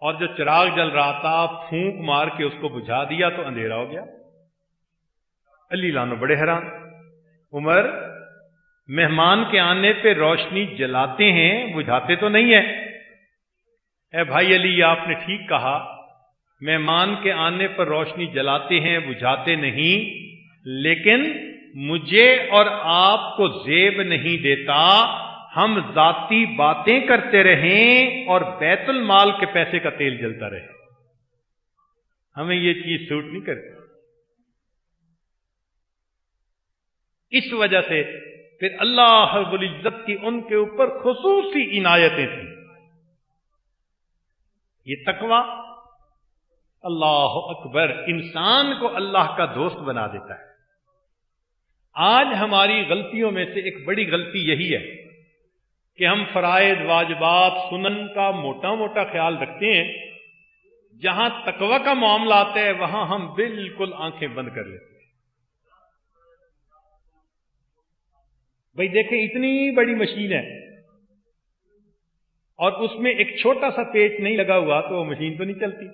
اور جو چراغ جل رہا تھا پھونک مار کے اس کو بجھا دیا تو اندھیرا ہو گیا. علی لانو بڑے حیران. عمر مہمان کے آنے پہ روشنی جلاتے ہیں، بجھاتے تو نہیں ہے. اے بھائی علی آپ نے ٹھیک کہا، مہمان کے آنے پر روشنی جلاتے ہیں بجھاتے نہیں، لیکن مجھے اور آپ کو زیب نہیں دیتا ہم ذاتی باتیں کرتے رہیں اور بیت المال کے پیسے کا تیل جلتا رہے. ہمیں یہ چیز سوٹ نہیں کرتی. اس وجہ سے پھر اللہ رب العزت کی ان کے اوپر خصوصی عنایتیں تھیں. یہ تقوی اللہ اکبر انسان کو اللہ کا دوست بنا دیتا ہے. آج ہماری غلطیوں میں سے ایک بڑی غلطی یہی ہے کہ ہم فرائض واجبات سنن کا موٹا موٹا خیال رکھتے ہیں، جہاں تقوی کا معاملہ آتا ہے وہاں ہم بالکل آنکھیں بند کر لیتے ہیں. بھائی دیکھیں اتنی بڑی مشین ہے اور اس میں ایک چھوٹا سا پیچ نہیں لگا ہوا تو وہ مشین تو نہیں چلتی.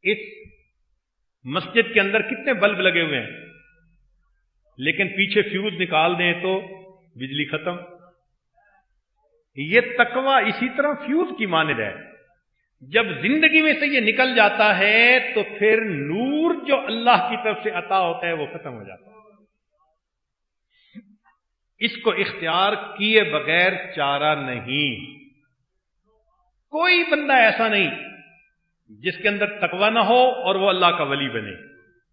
اس مسجد کے اندر کتنے بلب لگے ہوئے ہیں، لیکن پیچھے فیوز نکال دیں تو بجلی ختم. یہ تقوی اسی طرح فیوز کی مانند ہے. جب زندگی میں سے یہ نکل جاتا ہے تو پھر نور جو اللہ کی طرف سے عطا ہوتا ہے وہ ختم ہو جاتا ہے. اس کو اختیار کیے بغیر چارہ نہیں. کوئی بندہ ایسا نہیں جس کے اندر تقوی نہ ہو اور وہ اللہ کا ولی بنے.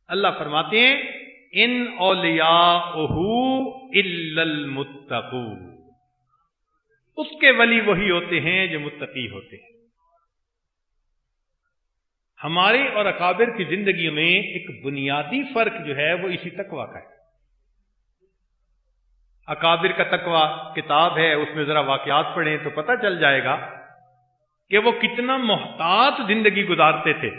اللہ فرماتے ہیں ان اولیاءہ الا المتقون، اس کے ولی وہی ہوتے ہیں جو متقی ہوتے ہیں. ہمارے اور اکابر کی زندگی میں ایک بنیادی فرق جو ہے وہ اسی تقوی کا ہے. اکابر کا تقوی کتاب ہے، اس میں ذرا واقعات پڑھیں تو پتہ چل جائے گا کہ وہ کتنا محتاط زندگی گزارتے تھے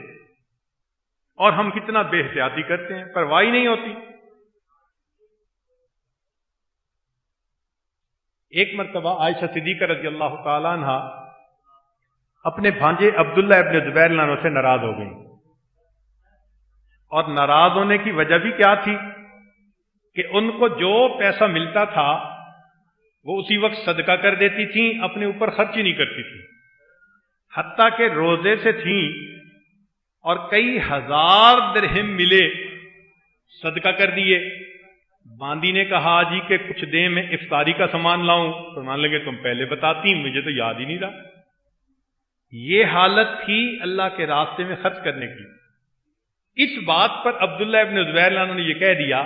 اور ہم کتنا بے احتیاطی کرتے ہیں، پرواہ نہیں ہوتی. ایک مرتبہ عائشہ صدیقہ رضی اللہ تعالی عنہ اپنے بھانجے عبداللہ ابن زبیر عنہ سے ناراض ہو گئیں، اور ناراض ہونے کی وجہ بھی کیا تھی کہ ان کو جو پیسہ ملتا تھا وہ اسی وقت صدقہ کر دیتی تھیں، اپنے اوپر خرچ ہی نہیں کرتی تھیں. حتیٰ کہ روزے سے تھیں اور کئی ہزار درہم ملے، صدقہ کر دیے. باندی نے کہا جی کہ کچھ دیں میں افطاری کا سامان لاؤں، تو مان لگے تم پہلے بتاتی، مجھے تو یاد ہی نہیں رہا. یہ حالت تھی اللہ کے راستے میں خرچ کرنے کی. اس بات پر عبداللہ ابن زبیر عنہ نے یہ کہہ دیا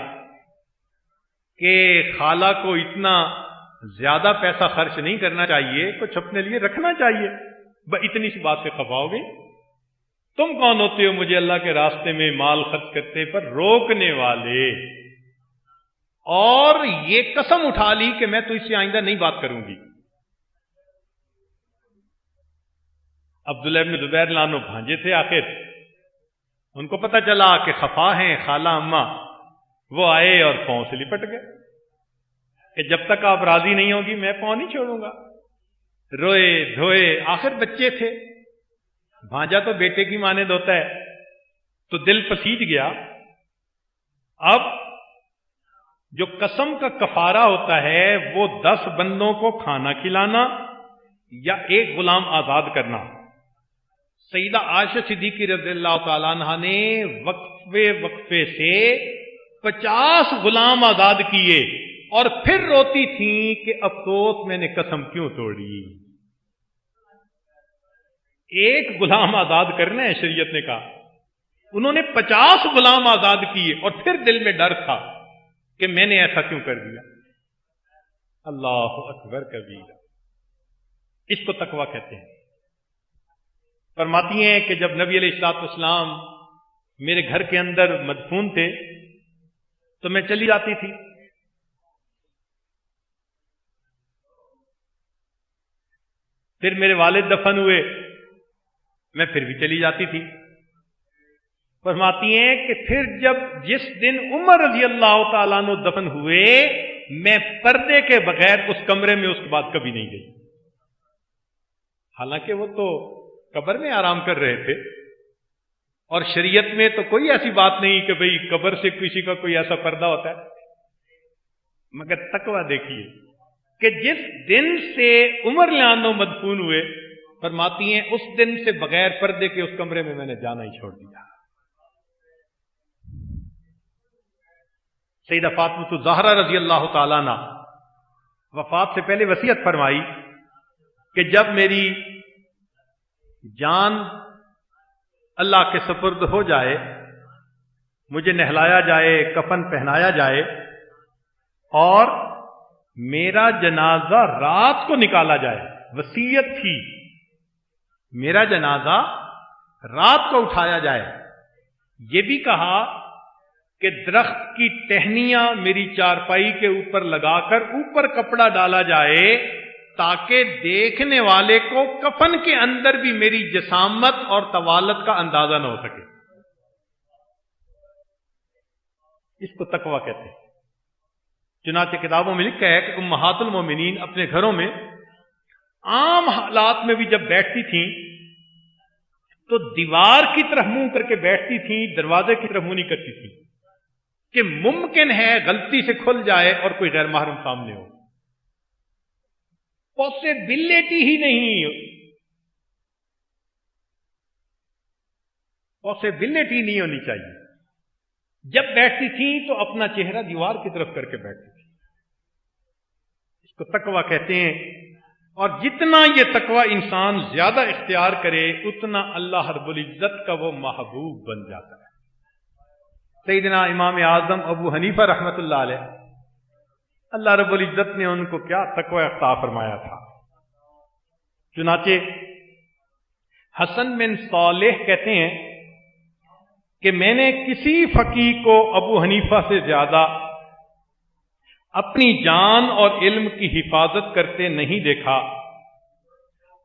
کہ خالہ کو اتنا زیادہ پیسہ خرچ نہیں کرنا چاہیے، کچھ اپنے لیے رکھنا چاہیے. اتنی سی بات سے خفا ہو گئی. تم کون ہوتے ہو مجھے اللہ کے راستے میں مال خرچ کرتے پر روکنے والے؟ اور یہ قسم اٹھا لی کہ میں تو اس سے آئندہ نہیں بات کروں گی. عبداللہ ابن زبیر عنہ بھانجے تھے، آخر ان کو پتہ چلا کہ خفا ہیں خالہ اماں. وہ آئے اور پاؤں سے لپٹ گئے کہ جب تک آپ راضی نہیں ہوگی میں پاؤں نہیں چھوڑوں گا. روئے دھوئے، آخر بچے تھے، بھانجا تو بیٹے کی مانند ہوتا ہے، تو دل پسیج گیا. اب جو قسم کا کفارہ ہوتا ہے وہ 10 بندوں کو کھانا کھلانا یا ایک غلام آزاد کرنا. سیدہ عائشہ صدیقہ رضی اللہ تعالیٰ عنہ نے وقفے سے 50 غلام آزاد کیے اور پھر روتی تھیں کہ افسوس میں نے قسم کیوں توڑی. ایک غلام آزاد کرنا ہے شریعت نے کہا، انہوں نے 50 غلام آزاد کیے اور پھر دل میں ڈر تھا کہ میں نے ایسا کیوں کر دیا. اللہ اکبر کبیرہ. اس کو تقویٰ کہتے ہیں. فرماتی ہیں کہ جب نبی علیہ الصلوۃ والسلام میرے گھر کے اندر مدفون تھے تو میں چلی جاتی تھی. پھر میرے والد دفن ہوئے، میں پھر بھی چلی جاتی تھی. فرماتی ہیں کہ پھر جس دن عمر رضی اللہ تعالیٰ عنہ دفن ہوئے، میں پردے کے بغیر اس کمرے میں اس کے بعد کبھی نہیں گئی. حالانکہ وہ تو قبر میں آرام کر رہے تھے اور شریعت میں تو کوئی ایسی بات نہیں کہ بھئی قبر سے کسی کا کوئی ایسا پردہ ہوتا ہے. مگر تقویٰ دیکھیے کہ جس دن سے عمر عنہ مدفون ہوئے، فرماتی ہیں اس دن سے بغیر پردے کے اس کمرے میں نے جانا ہی چھوڑ دیا. سیدہ فاطمہ الزہرا رضی اللہ تعالیٰ عنہ وفات سے پہلے وصیت فرمائی کہ جب میری جان اللہ کے سپرد ہو جائے، مجھے نہلایا جائے، کفن پہنایا جائے اور میرا جنازہ رات کو نکالا جائے. وصیت تھی میرا جنازہ رات کو اٹھایا جائے. یہ بھی کہا کہ درخت کی ٹہنیاں میری چارپائی کے اوپر لگا کر اوپر کپڑا ڈالا جائے تاکہ دیکھنے والے کو کفن کے اندر بھی میری جسامت اور طوالت کا اندازہ نہ ہو سکے. اس کو تقویٰ کہتے ہیں. چنانچہ کتابوں میں لکھا ہے کہ امہات المومنین اپنے گھروں میں عام حالات میں بھی جب بیٹھتی تھیں تو دیوار کی طرف منہ کر کے بیٹھتی تھیں، دروازے کی طرف منہ نہیں کرتی تھیں کہ ممکن ہے غلطی سے کھل جائے اور کوئی غیر محرم سامنے ہو. پاسبلٹی ہی نہیں، پاسبلٹی نہیں ہونی چاہیے. جب بیٹھتی تھیں تو اپنا چہرہ دیوار کی طرف کر کے بیٹھتی تھی. اس کو تقویٰ کہتے ہیں. اور جتنا یہ تقوی انسان زیادہ اختیار کرے اتنا اللہ رب العزت کا وہ محبوب بن جاتا ہے۔ سیدنا امام اعظم ابو حنیفہ رحمۃ اللہ علیہ، اللہ رب العزت نے ان کو کیا تقوی عطا فرمایا تھا۔ چنانچہ حسن بن صالح کہتے ہیں کہ میں نے کسی فقیہ کو ابو حنیفہ سے زیادہ اپنی جان اور علم کی حفاظت کرتے نہیں دیکھا۔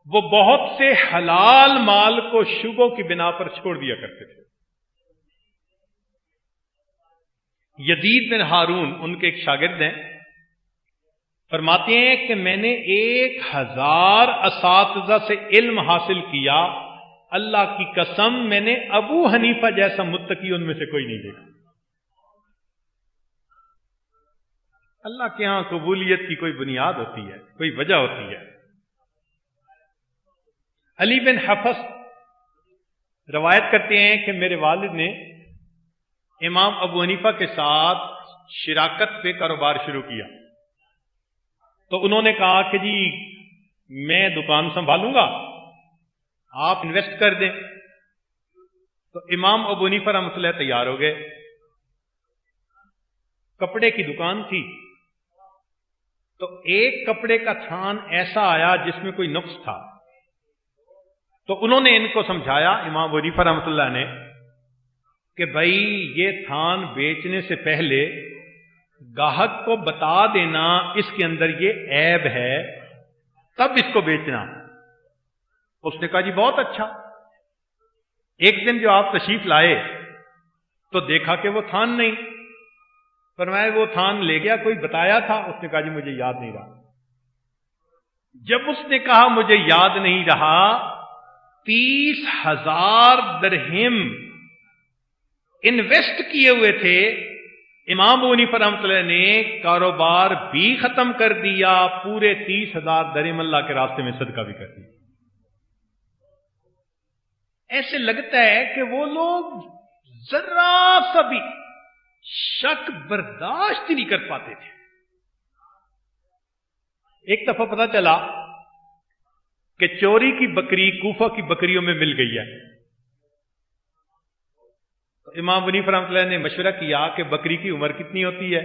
وہ بہت سے حلال مال کو شبہوں کی بنا پر چھوڑ دیا کرتے تھے۔ یزید بن ہارون ان کے ایک شاگرد ہیں، فرماتے ہیں کہ میں نے 1000 اساتذہ سے علم حاصل کیا، اللہ کی قسم میں نے ابو حنیفہ جیسا متقی ان میں سے کوئی نہیں دیکھا۔ اللہ کے ہاں قبولیت کی کوئی بنیاد ہوتی ہے، کوئی وجہ ہوتی ہے۔ علی بن حفص روایت کرتے ہیں کہ میرے والد نے امام ابو حنیفہ کے ساتھ شراکت پہ کاروبار شروع کیا، تو انہوں نے کہا کہ جی میں دکان سنبھالوں گا، آپ انویسٹ کر دیں۔ تو امام ابو حنیفہ رحمۃ اللہ تیار ہو گئے۔ کپڑے کی دکان تھی، تو ایک کپڑے کا تھان ایسا آیا جس میں کوئی نقص تھا، تو انہوں نے ان کو سمجھایا امام ابو حنیفہ رحمۃ اللہ نے کہ بھائی یہ تھان بیچنے سے پہلے گاہک کو بتا دینا اس کے اندر یہ عیب ہے، تب اس کو بیچنا۔ اس نے کہا جی بہت اچھا۔ ایک دن جو آپ تشریف لائے تو دیکھا کہ وہ تھان نہیں، فرمایا وہ تھان لے گیا، کوئی بتایا تھا؟ اس نے کہا جی مجھے یاد نہیں رہا۔ جب اس نے کہا مجھے یاد نہیں رہا، 30,000 درہم انویسٹ کیے ہوئے تھے، امام ابو حنیفہ رحمۃ اللہ نے کاروبار بھی ختم کر دیا، پورے 30,000 درہم اللہ کے راستے میں صدقہ بھی کر دیا۔ ایسے لگتا ہے کہ وہ لوگ ذرا سا بھی شک برداشت نہیں کر پاتے تھے۔ ایک دفعہ پتہ چلا کہ چوری کی بکری کوفہ کی بکریوں میں مل گئی ہے، تو امام حنیفہ رحمۃ اللہ نے مشورہ کیا کہ بکری کی عمر کتنی ہوتی ہے؟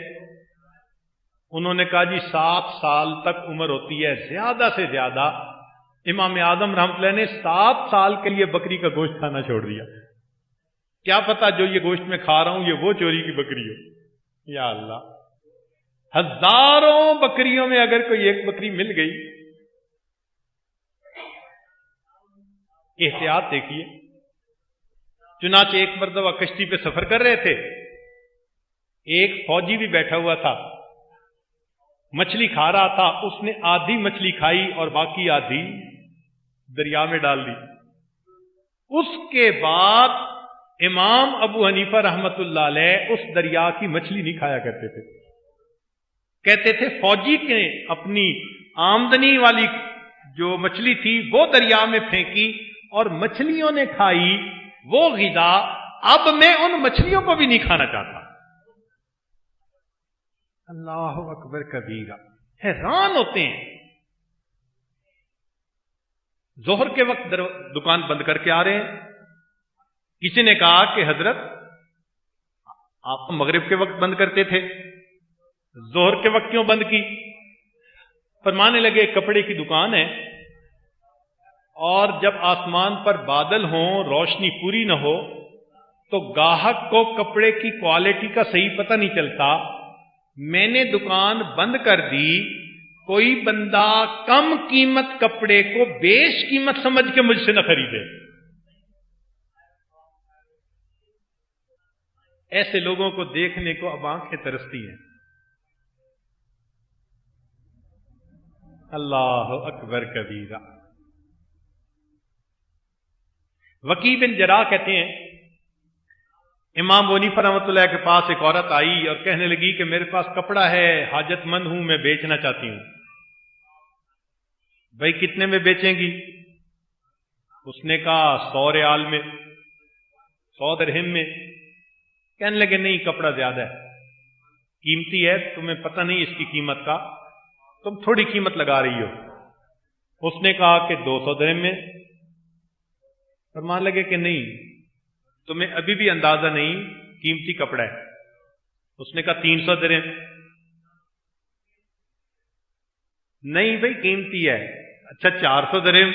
انہوں نے کہا جی 7 سال تک عمر ہوتی ہے زیادہ سے زیادہ۔ امام اعظم رحمۃ اللہ نے 7 سال کے لیے بکری کا گوشت کھانا چھوڑ دیا۔ کیا پتا جو یہ گوشت میں کھا رہا ہوں یہ وہ چوری کی بکری ہو۔ یا اللہ، ہزاروں بکریوں میں اگر کوئی ایک بکری مل گئی، احتیاط دیکھیے۔ چنانچہ ایک مرتبہ کشتی پہ سفر کر رہے تھے، ایک فوجی بھی بیٹھا ہوا تھا، مچھلی کھا رہا تھا، اس نے آدھی مچھلی کھائی اور باقی آدھی دریا میں ڈال دی۔ اس کے بعد امام ابو حنیفہ رحمت اللہ علیہ اس دریا کی مچھلی نہیں کھایا کرتے تھے۔ کہتے تھے فوجی نے اپنی آمدنی والی جو مچھلی تھی وہ دریا میں پھینکی اور مچھلیوں نے کھائی وہ غذا، اب میں ان مچھلیوں کو بھی نہیں کھانا چاہتا۔ اللہ اکبر کبیرہ، حیران ہوتے ہیں۔ ظہر کے وقت دکان بند کر کے آ رہے ہیں، کسی نے کہا کہ حضرت آپ مغرب کے وقت بند کرتے تھے، ظہر کے وقت کیوں بند کی؟ فرمانے لگے کپڑے کی دکان ہے، اور جب آسمان پر بادل ہوں، روشنی پوری نہ ہو تو گاہک کو کپڑے کی کوالٹی کا صحیح پتہ نہیں چلتا، میں نے دکان بند کر دی، کوئی بندہ کم قیمت کپڑے کو بیش قیمت سمجھ کے مجھ سے نہ خریدے۔ ایسے لوگوں کو دیکھنے کو اب آنکھیں ترستی ہیں۔ اللہ اکبر کبیرہ۔ وکیع بن جراح کہتے ہیں امام ابو حنیفہ رحمۃ اللہ کے پاس ایک عورت آئی اور کہنے لگی کہ میرے پاس کپڑا ہے، حاجت مند ہوں، میں بیچنا چاہتی ہوں۔ بھائی کتنے میں بیچیں گی؟ اس نے کہا 100 ریال میں، 100 درہم میں۔ کہنے لگے نہیں کپڑا زیادہ ہے، قیمتی ہے، تمہیں پتہ نہیں اس کی قیمت کا، تم تھوڑی قیمت لگا رہی ہو۔ اس نے کہا کہ 200 درہم میں. فرمان لگے کہ نہیں، تمہیں ابھی بھی اندازہ نہیں، قیمتی کپڑا ہے. اس نے کہا 300 درہم. نہیں بھائی قیمتی ہے. اچھا 400 درہم.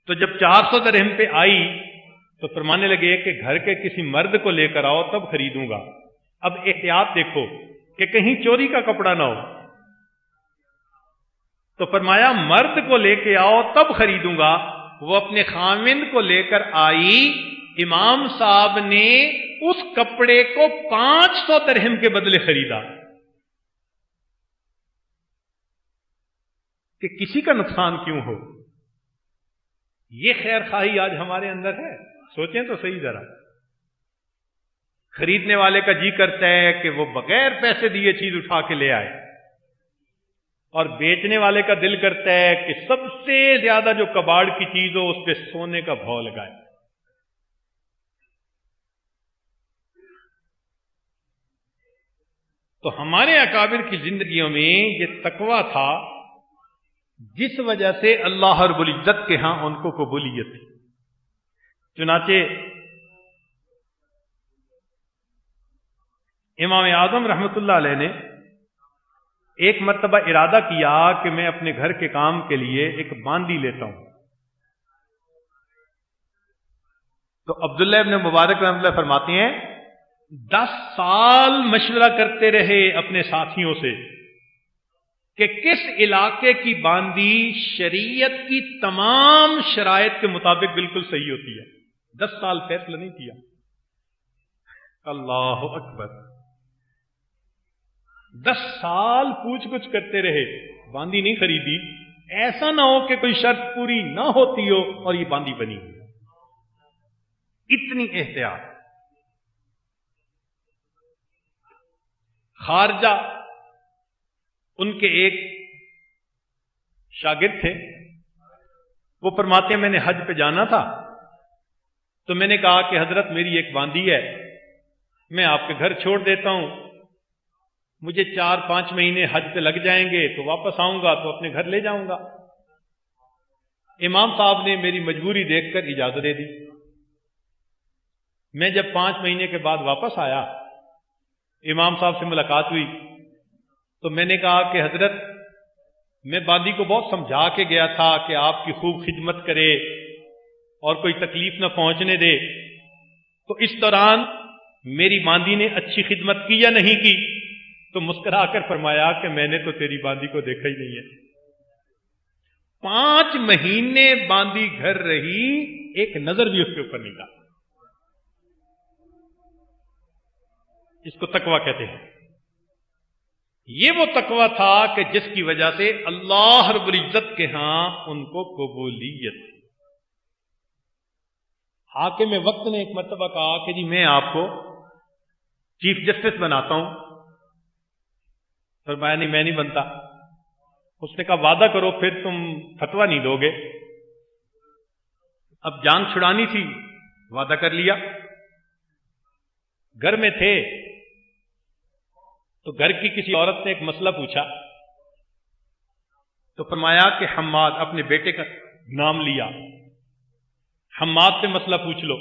تو جب 400 درہم پہ آئی تو فرمانے لگے کہ گھر کے کسی مرد کو لے کر آؤ تب خریدوں گا. اب احتیاط دیکھو کہ کہیں چوری کا کپڑا نہ ہو. تو فرمایا مرد کو لے کے آؤ تب خریدوں گا. وہ اپنے خاوند کو لے کر آئی. امام صاحب نے اس کپڑے کو 500 درہم کے بدلے خریدا کہ کسی کا نقصان کیوں ہو. یہ خیر خواہی آج ہمارے اندر ہے؟ سوچیں تو صحیح ذرا. خریدنے والے کا جی کرتا ہے کہ وہ بغیر پیسے دیے چیز اٹھا کے لے آئے، اور بیچنے والے کا دل کرتا ہے کہ سب سے زیادہ جو کباڑ کی چیز ہو اس پہ سونے کا بھاؤ لگائے. تو ہمارے اکابر کی زندگیوں میں یہ تقویٰ تھا جس وجہ سے اللہ رب العزت کے ہاں ان کو قبولیت تھی. چنانچہ امام اعظم رحمت اللہ علیہ نے ایک مرتبہ ارادہ کیا کہ میں اپنے گھر کے کام کے لیے ایک باندی لیتا ہوں. تو عبداللہ ابن مبارک رحمۃ اللہ فرماتے ہیں 10 سال مشورہ کرتے رہے اپنے ساتھیوں سے کہ کس علاقے کی باندی شریعت کی تمام شرائط کے مطابق بالکل صحیح ہوتی ہے. 10 سال فیصلہ نہیں کیا. اللہ اکبر. 10 سال پوچھ گچھ کرتے رہے، باندی نہیں خریدی. ایسا نہ ہو کہ کوئی شرط پوری نہ ہوتی ہو اور یہ باندی بنی ہوئی. اتنی احتیاط. خارجہ ان کے ایک شاگرد تھے، وہ فرماتے ہیں میں نے حج پہ جانا تھا تو میں نے کہا کہ حضرت میری ایک باندی ہے، میں آپ کے گھر چھوڑ دیتا ہوں، مجھے 4-5 مہینے حج پہ لگ جائیں گے تو واپس آؤں گا تو اپنے گھر لے جاؤں گا. امام صاحب نے میری مجبوری دیکھ کر اجازت دے دی. میں جب 5 مہینے کے بعد واپس آیا، امام صاحب سے ملاقات ہوئی تو میں نے کہا کہ حضرت میں باندی کو بہت سمجھا کے گیا تھا کہ آپ کی خوب خدمت کرے اور کوئی تکلیف نہ پہنچنے دے، تو اس دوران میری باندی نے اچھی خدمت کی یا نہیں کی؟ تو مسکرا کر فرمایا کہ میں نے تو تیری باندی کو دیکھا ہی نہیں ہے. 5 مہینے باندی گھر رہی، ایک نظر بھی اس کے اوپر نہیں ڈالی. اس کو تقویٰ کہتے ہیں. یہ وہ تقویٰ تھا کہ جس کی وجہ سے اللہ رب العزت کے ہاں ان کو قبولیت. حاکم وقت نے ایک مرتبہ کہا کہ جی میں آپ کو چیف جسٹس بناتا ہوں. فرمایا نہیں میں نہیں بنتا. اس نے کہا وعدہ کرو پھر تم فتویٰ نہیں دو گے. اب جان چھڑانی تھی، وعدہ کر لیا. گھر میں تھے تو گھر کی کسی عورت نے ایک مسئلہ پوچھا تو فرمایا کہ حماد، اپنے بیٹے کا نام لیا، حماد سے مسئلہ پوچھ لو.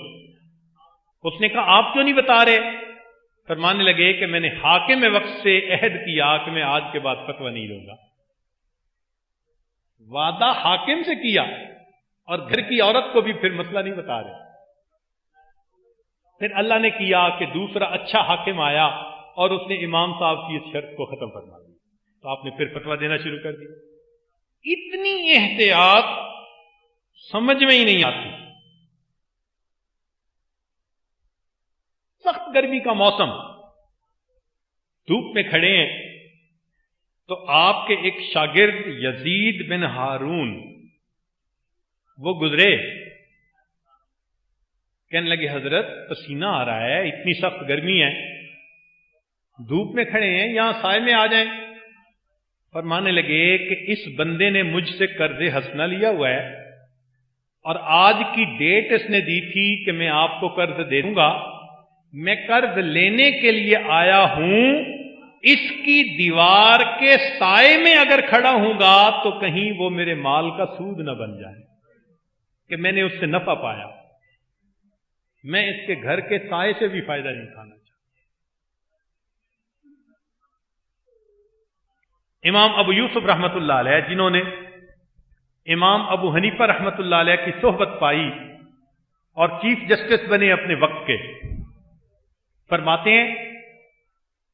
اس نے کہا آپ کیوں نہیں بتا رہے؟ فرمانے لگے کہ میں نے حاکم وقت سے عہد کیا کہ میں آج کے بعد فتویٰ نہیں دوں گا. وعدہ حاکم سے کیا اور گھر کی عورت کو بھی پھر مسئلہ نہیں بتا رہے. پھر اللہ نے کیا کہ دوسرا اچھا حاکم آیا اور اس نے امام صاحب کی اس شرط کو ختم فرما دیا، تو آپ نے پھر فتویٰ دینا شروع کر دیا. اتنی احتیاط سمجھ میں ہی نہیں آتی. سخت گرمی کا موسم، دھوپ میں کھڑے ہیں تو آپ کے ایک شاگرد یزید بن ہارون وہ گزرے. کہنے لگے حضرت پسینہ آ رہا ہے، اتنی سخت گرمی ہے، دھوپ میں کھڑے ہیں، یہاں سائے میں آ جائیں. فرمانے لگے کہ اس بندے نے مجھ سے قرض حسنہ لیا ہوا ہے اور آج کی ڈیٹ اس نے دی تھی کہ میں آپ کو قرض دے دوں گا. میں قرض لینے کے لیے آیا ہوں، اس کی دیوار کے سائے میں اگر کھڑا ہوں گا تو کہیں وہ میرے مال کا سود نہ بن جائے کہ میں نے اس سے نفع پایا، میں اس کے گھر کے سائے سے بھی فائدہ نہیں اٹھانا چاہتا۔ امام ابو یوسف رحمت اللہ علیہ، جنہوں نے امام ابو حنیفہ رحمت اللہ علیہ کی صحبت پائی اور چیف جسٹس بنے اپنے وقت کے، فرماتے ہیں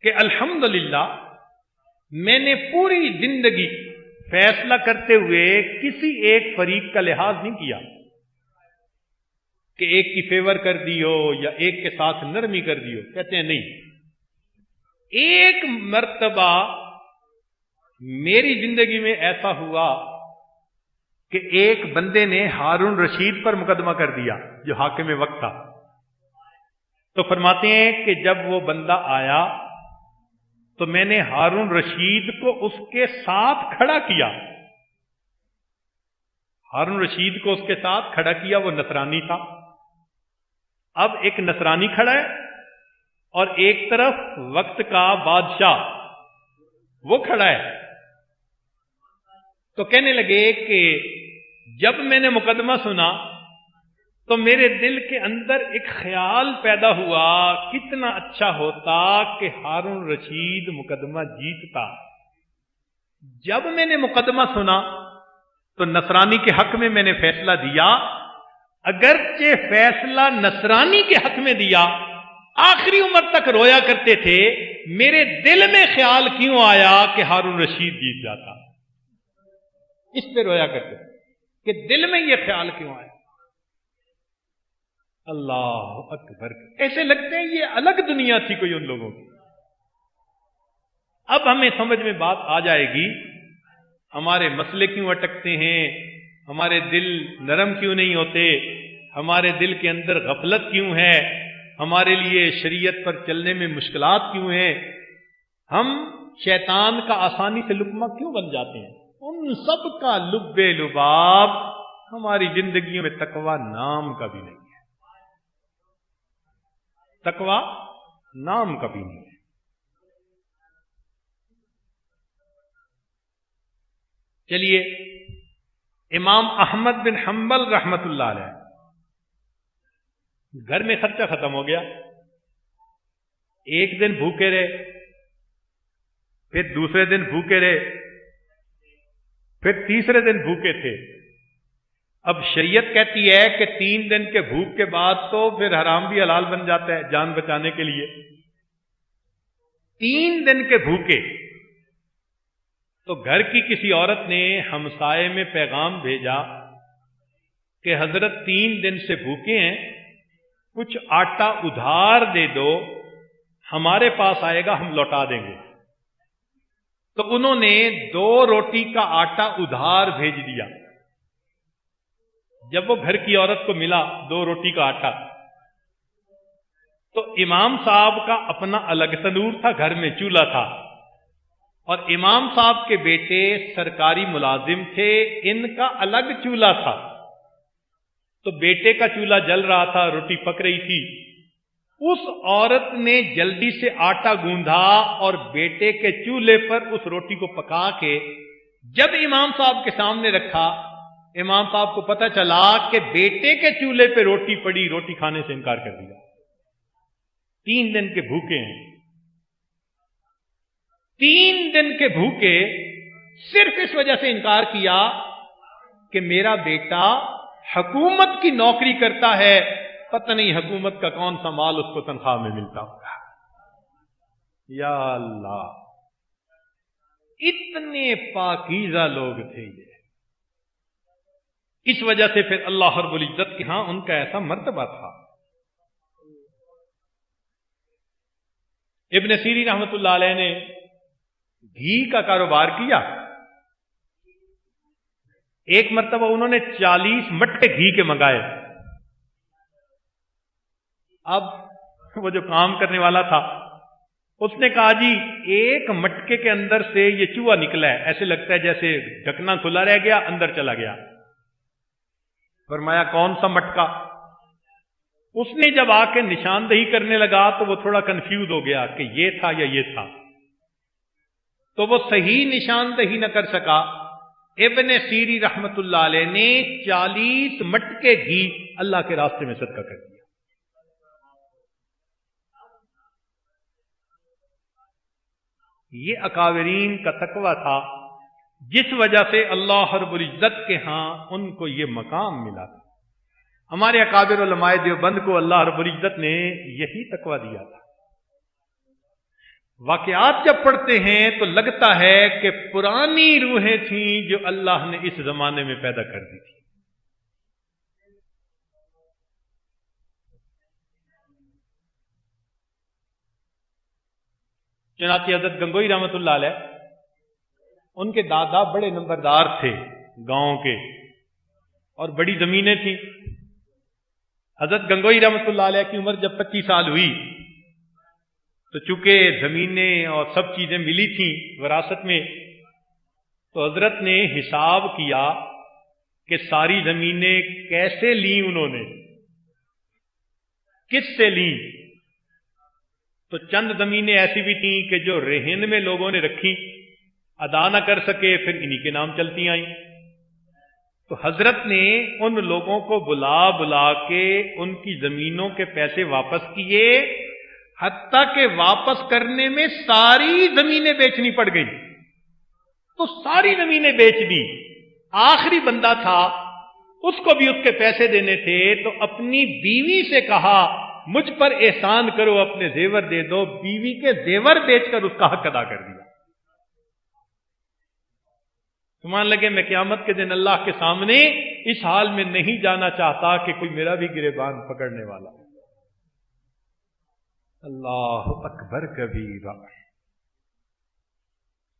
کہ الحمدللہ میں نے پوری زندگی فیصلہ کرتے ہوئے کسی ایک فریق کا لحاظ نہیں کیا کہ ایک کی فیور کر دی ہو یا ایک کے ساتھ نرمی کر دی ہو۔ کہتے ہیں نہیں، ایک مرتبہ میری زندگی میں ایسا ہوا کہ ایک بندے نے ہارون رشید پر مقدمہ کر دیا جو حاکم وقت تھا، تو فرماتے ہیں کہ جب وہ بندہ آیا تو میں نے ہارون رشید کو اس کے ساتھ کھڑا کیا، ہارون رشید کو اس کے ساتھ کھڑا کیا، وہ نصرانی تھا۔ اب ایک نصرانی کھڑا ہے اور ایک طرف وقت کا بادشاہ وہ کھڑا ہے، تو کہنے لگے کہ جب میں نے مقدمہ سنا تو میرے دل کے اندر ایک خیال پیدا ہوا، کتنا اچھا ہوتا کہ ہارون رشید مقدمہ جیتتا۔ جب میں نے مقدمہ سنا تو نصرانی کے حق میں میں نے فیصلہ دیا، اگرچہ فیصلہ نصرانی کے حق میں دیا، آخری عمر تک رویا کرتے تھے میرے دل میں خیال کیوں آیا کہ ہارون رشید جیت جاتا، اس پہ رویا کرتے تھے کہ دل میں یہ خیال کیوں آیا۔ اللہ اکبر، ایسے لگتے ہیں یہ الگ دنیا تھی کوئی ان لوگوں کی۔ اب ہمیں سمجھ میں بات آ جائے گی، ہمارے مسئلے کیوں اٹکتے ہیں، ہمارے دل نرم کیوں نہیں ہوتے، ہمارے دل کے اندر غفلت کیوں ہے، ہمارے لیے شریعت پر چلنے میں مشکلات کیوں ہیں، ہم شیطان کا آسانی سے لقمہ کیوں بن جاتے ہیں۔ ان سب کا لب لباب ہماری زندگیوں میں تقوی نام کا بھی نہیں ہے، تقوی نام کا بھی نہیں ہے۔ چلیے، امام احمد بن حنبل رحمت اللہ علیہ، گھر میں خرچہ ختم ہو گیا، ایک دن بھوکے رہے، پھر دوسرے دن بھوکے رہے، پھر تیسرے دن بھوکے تھے۔ اب شریعت کہتی ہے کہ 3 دن کے بھوک کے بعد تو پھر حرام بھی حلال بن جاتا ہے جان بچانے کے لیے۔ 3 دن کے بھوکے، تو گھر کی کسی عورت نے ہمسائے میں پیغام بھیجا کہ حضرت 3 دن سے بھوکے ہیں، کچھ آٹا ادھار دے دو، ہمارے پاس آئے گا ہم لوٹا دیں گے۔ تو انہوں نے 2 روٹی کا آٹا ادھار بھیج دیا۔ جب وہ گھر کی عورت کو ملا 2 روٹی کا آٹا، تو امام صاحب کا اپنا الگ تنور تھا، گھر میں چولہا تھا، اور امام صاحب کے بیٹے سرکاری ملازم تھے، ان کا الگ چولہا تھا۔ تو بیٹے کا چولہا جل رہا تھا، روٹی پک رہی تھی، اس عورت نے جلدی سے آٹا گوندھا اور بیٹے کے چولہے پر اس روٹی کو پکا کے جب امام صاحب کے سامنے رکھا، امام صاحب کو پتہ چلا کہ بیٹے کے چولہے پہ روٹی پڑی، روٹی کھانے سے انکار کر دیا۔ 3 دن کے بھوکے ہیں، 3 دن کے بھوکے، صرف اس وجہ سے انکار کیا کہ میرا بیٹا حکومت کی نوکری کرتا ہے، پتہ نہیں حکومت کا کون سا مال اس کو تنخواہ میں ملتا ہوگا۔ یا اللہ، اتنے پاکیزہ لوگ تھے یہ۔ اس وجہ سے پھر اللہ رب العزت کے ہاں ان کا ایسا مرتبہ تھا۔ ابن سیرین رحمت اللہ علیہ نے گھی کا کاروبار کیا۔ ایک مرتبہ انہوں نے 40 مٹکے گھی کے منگائے۔ اب وہ جو کام کرنے والا تھا اس نے کہا جی 1 مٹکے کے اندر سے یہ چوہا نکلا ہے، ایسے لگتا ہے جیسے ڈھکنا کھلا رہ گیا، اندر چلا گیا۔ فرمایا کون سا مٹکا؟ اس نے جب آ کے نشاندہی کرنے لگا تو وہ تھوڑا کنفیوز ہو گیا کہ یہ تھا یا یہ تھا۔ تو وہ صحیح نشاندہی نہ کر سکا، ابن سیری رحمت اللہ علیہ نے 40 مٹکے گھی اللہ کے راستے میں صدقہ کر دیا۔ یہ اکابرین کا تقویٰ تھا جس وجہ سے اللہ رب العزت کے ہاں ان کو یہ مقام ملا تھا۔ ہمارے اکابر علماء دیوبند کو اللہ رب العزت نے یہی تقویٰ دیا تھا۔ واقعات جب پڑھتے ہیں تو لگتا ہے کہ پرانی روحیں تھیں جو اللہ نے اس زمانے میں پیدا کر دی تھی۔ چنانچہ حضرت گنگوئی رحمت اللہ علیہ، ان کے دادا بڑے نمبردار تھے گاؤں کے، اور بڑی زمینیں تھیں۔ حضرت گنگوئی رحمت اللہ علیہ کی عمر جب 25 سال ہوئی تو چونکہ زمینیں اور سب چیزیں ملی تھیں وراثت میں، تو حضرت نے حساب کیا کہ ساری زمینیں کیسے لیں، انہوں نے کس سے لیں۔ تو چند زمینیں ایسی بھی تھیں کہ جو رہن میں لوگوں نے رکھی، ادا نہ کر سکے، پھر انہی کے نام چلتی آئیں۔ تو حضرت نے ان لوگوں کو بلا بلا کے ان کی زمینوں کے پیسے واپس کیے، حتیٰ کہ واپس کرنے میں ساری زمینیں بیچنی پڑ گئی۔ تو ساری زمینیں بیچ دی، آخری بندہ تھا، اس کو بھی اس کے پیسے دینے تھے، تو اپنی بیوی سے کہا مجھ پر احسان کرو، اپنے زیور دے دو۔ بیوی کے زیور بیچ کر اس کا حق ادا کر دیا۔ سمان لگے میں قیامت کے دن اللہ کے سامنے اس حال میں نہیں جانا چاہتا کہ کوئی میرا بھی گریبان پکڑنے والا۔ اللہ اکبر کبیرہ۔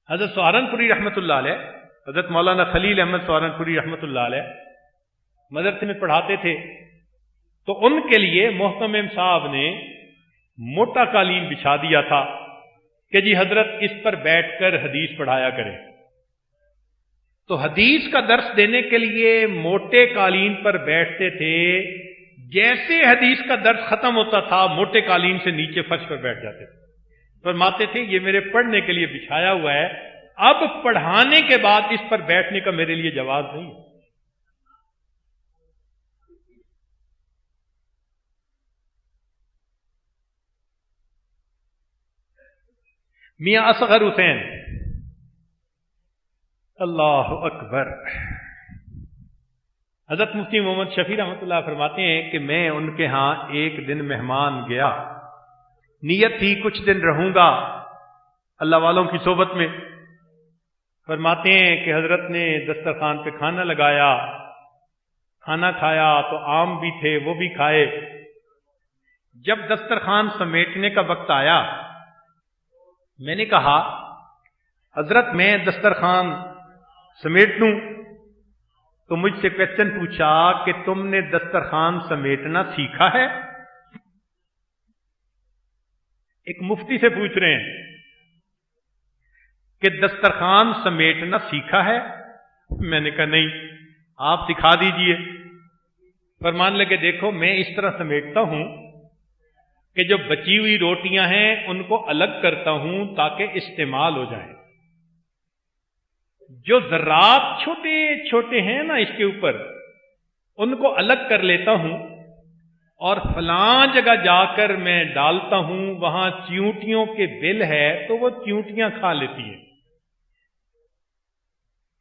حضرت سہارنپوری رحمت اللہ علیہ، حضرت مولانا خلیل احمد سہارنپوری رحمت اللہ علیہ مدرسے میں پڑھاتے تھے، تو ان کے لیے محتمم صاحب نے موٹا قالین بچھا دیا تھا کہ جی حضرت اس پر بیٹھ کر حدیث پڑھایا کریں۔ تو حدیث کا درس دینے کے لیے موٹے قالین پر بیٹھتے تھے، جیسے حدیث کا درس ختم ہوتا تھا موٹے قالین سے نیچے فرش پر بیٹھ جاتے تھے۔ فرماتے تھے یہ میرے پڑھنے کے لیے بچھایا ہوا ہے، اب پڑھانے کے بعد اس پر بیٹھنے کا میرے لیے جواز نہیں ہے۔ میاں اصغر حسین، اللہ اکبر، حضرت مفتی محمد شفیع رحمۃ اللہ فرماتے ہیں کہ میں ان کے ہاں ایک دن مہمان گیا، نیت تھی کچھ دن رہوں گا اللہ والوں کی صحبت میں۔ فرماتے ہیں کہ حضرت نے دسترخوان پہ کھانا لگایا، کھانا کھایا تو آم بھی تھے وہ بھی کھائے۔ جب دسترخوان سمیٹنے کا وقت آیا، میں نے کہا حضرت میں دسترخوان سمیٹ لوں؟ تو مجھ سے کویسچن پوچھا کہ تم نے دسترخوان سمیٹنا سیکھا ہے؟ ایک مفتی سے پوچھ رہے ہیں کہ دسترخوان سمیٹنا سیکھا ہے؟ میں نے کہا نہیں، آپ سکھا دیجئے۔ فرمان لگے دیکھو میں اس طرح سمیٹتا ہوں کہ جو بچی ہوئی روٹیاں ہیں ان کو الگ کرتا ہوں تاکہ استعمال ہو جائیں، جو ذرات چھوٹے چھوٹے ہیں نا اس کے اوپر ان کو الگ کر لیتا ہوں، اور فلاں جگہ جا کر میں ڈالتا ہوں، وہاں چیونٹیوں کے بل ہے تو وہ چیونٹیاں کھا لیتی ہیں،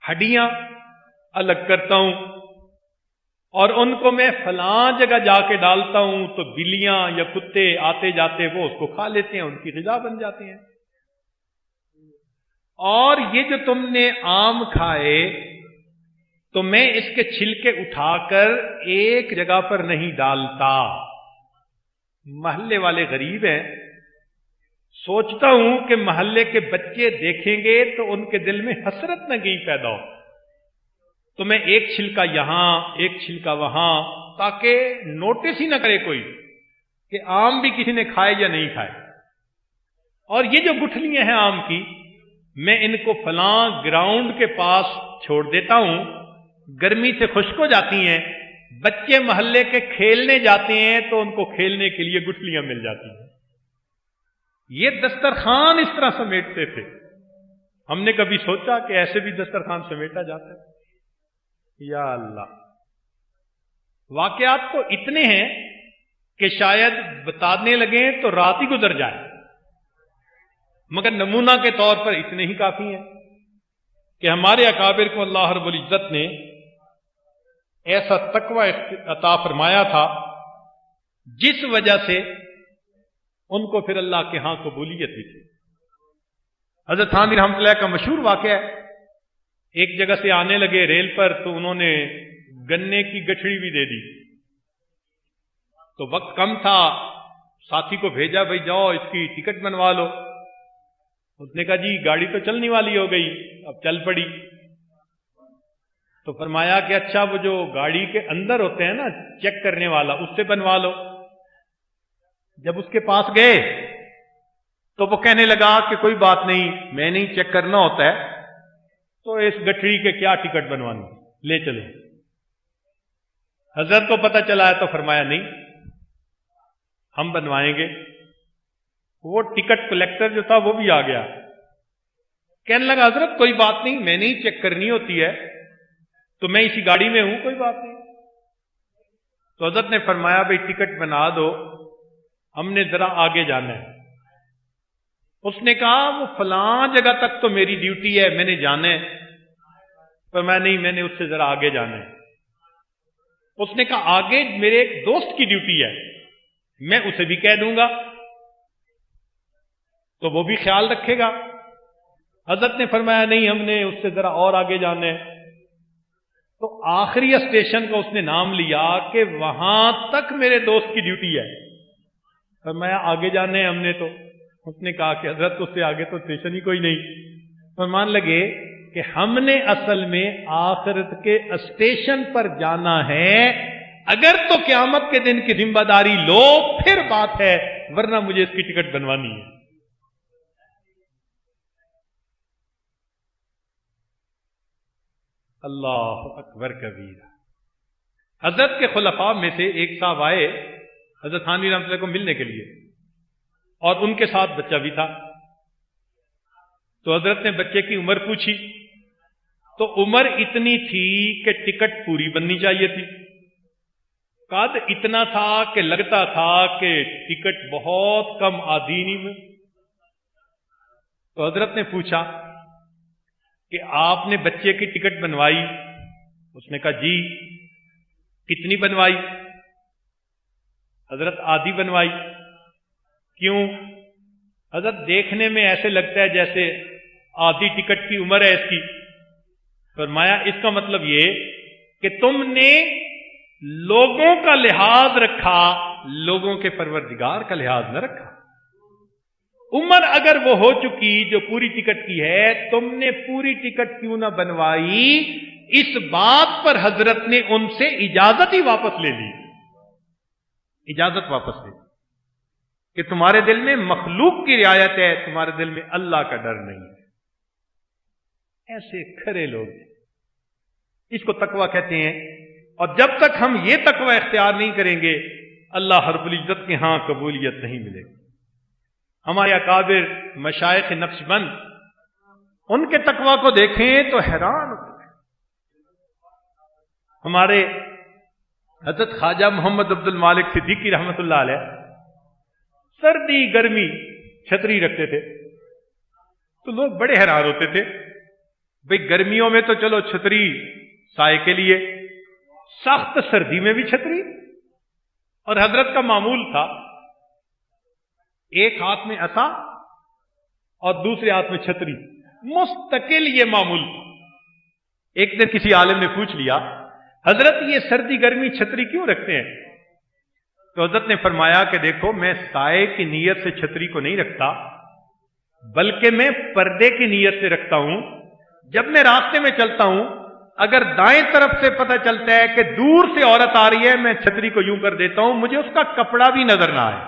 ہڈیاں الگ کرتا ہوں، اور ان کو میں فلاں جگہ جا کے ڈالتا ہوں تو بلیاں یا کتے آتے جاتے وہ اس کو کھا لیتے ہیں، ان کی غذا بن جاتے ہیں۔ اور یہ جو تم نے آم کھائے تو میں اس کے چھلکے اٹھا کر ایک جگہ پر نہیں ڈالتا، محلے والے غریب ہیں، سوچتا ہوں کہ محلے کے بچے دیکھیں گے تو ان کے دل میں حسرت نہ کہیں پیدا ہو، تو میں ایک چھلکا یہاں ایک چھلکا وہاں، تاکہ نوٹس ہی نہ کرے کوئی کہ آم بھی کسی نے کھائے یا نہیں کھائے۔ اور یہ جو گٹھلیاں ہیں آم کی، میں ان کو فلاں گراؤنڈ کے پاس چھوڑ دیتا ہوں، گرمی سے خشک ہو جاتی ہیں، بچے محلے کے کھیلنے جاتے ہیں تو ان کو کھیلنے کے لیے گٹھلیاں مل جاتی ہیں۔ یہ دسترخوان اس طرح سمیٹتے تھے۔ ہم نے کبھی سوچا کہ ایسے بھی دسترخوان سمیٹا جاتا ہے؟ یا اللہ، واقعات تو اتنے ہیں کہ شاید بتانے لگیں تو رات ہی گزر جائے، مگر نمونہ کے طور پر اتنے ہی کافی ہیں کہ ہمارے اکابر کو اللہ رب العزت نے ایسا تقوی عطا فرمایا تھا جس وجہ سے ان کو پھر اللہ کے ہاں قبولیت بھی تھی۔ حضرت تھانوی رحمۃ اللہ کا مشہور واقعہ ہے، ایک جگہ سے آنے لگے ریل پر تو انہوں نے گنے کی گٹھڑی بھی دے دی، تو وقت کم تھا، ساتھی کو بھیجا بھائی جاؤ اس کی ٹکٹ بنوا لو۔ اس نے کہا جی گاڑی تو چلنے والی ہو گئی، اب چل پڑی۔ تو فرمایا کہ اچھا وہ جو گاڑی کے اندر ہوتے ہیں نا چیک کرنے والا، اس سے بنوا لو۔ جب اس کے پاس گئے تو وہ کہنے لگا کہ کوئی بات نہیں، میں نہیں چیک کرنا ہوتا ہے، تو اس گٹھڑی کے کیا ٹکٹ بنوانی، لے چلو۔ حضرت کو پتہ چلا ہے تو فرمایا نہیں، ہم بنوائیں گے۔ وہ ٹکٹ کلیکٹر جو تھا وہ بھی آ گیا، کہنے لگا حضرت کوئی بات نہیں، میں نہیں چیک کرنی ہوتی ہے تو میں اسی گاڑی میں ہوں، کوئی بات نہیں۔ تو حضرت نے فرمایا بھائی ٹکٹ بنا دو، ہم نے ذرا آگے جانا ہے۔ اس نے کہا وہ فلاں جگہ تک تو میری ڈیوٹی ہے، میں نے جانا ہے۔ فرمایا نہیں، میں نے اس سے ذرا آگے جانا ہے۔ اس نے کہا آگے میرے ایک دوست کی ڈیوٹی ہے، میں اسے بھی کہہ دوں گا تو وہ بھی خیال رکھے گا۔ حضرت نے فرمایا نہیں، ہم نے اس سے ذرا اور آگے جانا ہے۔ تو آخری اسٹیشن کا اس نے نام لیا کہ وہاں تک میرے دوست کی ڈیوٹی ہے۔ فرمایا آگے جانے ہم نے تو۔ اس نے کہا کہ حضرت اس سے آگے تو اسٹیشن ہی کوئی نہیں۔ فرمان لگے کہ ہم نے اصل میں آخرت کے اسٹیشن پر جانا ہے، اگر تو قیامت کے دن کی ذمہ داری لو پھر بات ہے، ورنہ مجھے اس کی ٹکٹ بنوانی ہے۔ اللہ اکبر کبیر۔ حضرت کے خلفاء میں سے ایک صاحب آئے حضرت تھانوی رحمۃ اللہ کو ملنے کے لیے، اور ان کے ساتھ بچہ بھی تھا۔ تو حضرت نے بچے کی عمر پوچھی تو عمر اتنی تھی کہ ٹکٹ پوری بننی چاہیے تھی، قد اتنا تھا کہ لگتا تھا کہ ٹکٹ بہت کم آدھی نہیں میں۔ تو حضرت نے پوچھا کہ آپ نے بچے کی ٹکٹ بنوائی؟ اس نے کہا جی۔ کتنی بنوائی؟ حضرت آدھی بنوائی۔ کیوں؟ حضرت دیکھنے میں ایسے لگتا ہے جیسے آدھی ٹکٹ کی عمر ہے اس کی۔ فرمایا اس کا مطلب یہ کہ تم نے لوگوں کا لحاظ رکھا، لوگوں کے پروردگار کا لحاظ نہ رکھا۔ عمر اگر وہ ہو چکی جو پوری ٹکٹ کی ہے، تم نے پوری ٹکٹ کیوں نہ بنوائی؟ اس بات پر حضرت نے ان سے اجازت ہی واپس لے لی، اجازت واپس لے لی کہ تمہارے دل میں مخلوق کی رعایت ہے، تمہارے دل میں اللہ کا ڈر نہیں ہے۔ ایسے کھرے لوگ ہیں، اس کو تقوی کہتے ہیں۔ اور جب تک ہم یہ تقوی اختیار نہیں کریں گے، اللہ رب العزت کے ہاں قبولیت نہیں ملے گی۔ ہمارے اکابر مشائخ نقش بند، ان کے تقوی کو دیکھیں تو حیران ہوتے ہیں۔ ہمارے حضرت خواجہ محمد عبد المالک صدیقی رحمۃ اللہ علیہ سردی گرمی چھتری رکھتے تھے، تو لوگ بڑے حیران ہوتے تھے، بھئی گرمیوں میں تو چلو چھتری سائے کے لیے، سخت سردی میں بھی چھتری۔ اور حضرت کا معمول تھا ایک ہاتھ میں عصا اور دوسرے ہاتھ میں چھتری، مستقل یہ معمول تھا۔ ایک دن کسی عالم نے پوچھ لیا حضرت یہ سردی گرمی چھتری کیوں رکھتے ہیں؟ تو حضرت نے فرمایا کہ دیکھو میں سائے کی نیت سے چھتری کو نہیں رکھتا، بلکہ میں پردے کی نیت سے رکھتا ہوں۔ جب میں راستے میں چلتا ہوں، اگر دائیں طرف سے پتہ چلتا ہے کہ دور سے عورت آ رہی ہے، میں چھتری کو یوں کر دیتا ہوں مجھے اس کا کپڑا بھی نظر نہ آئے،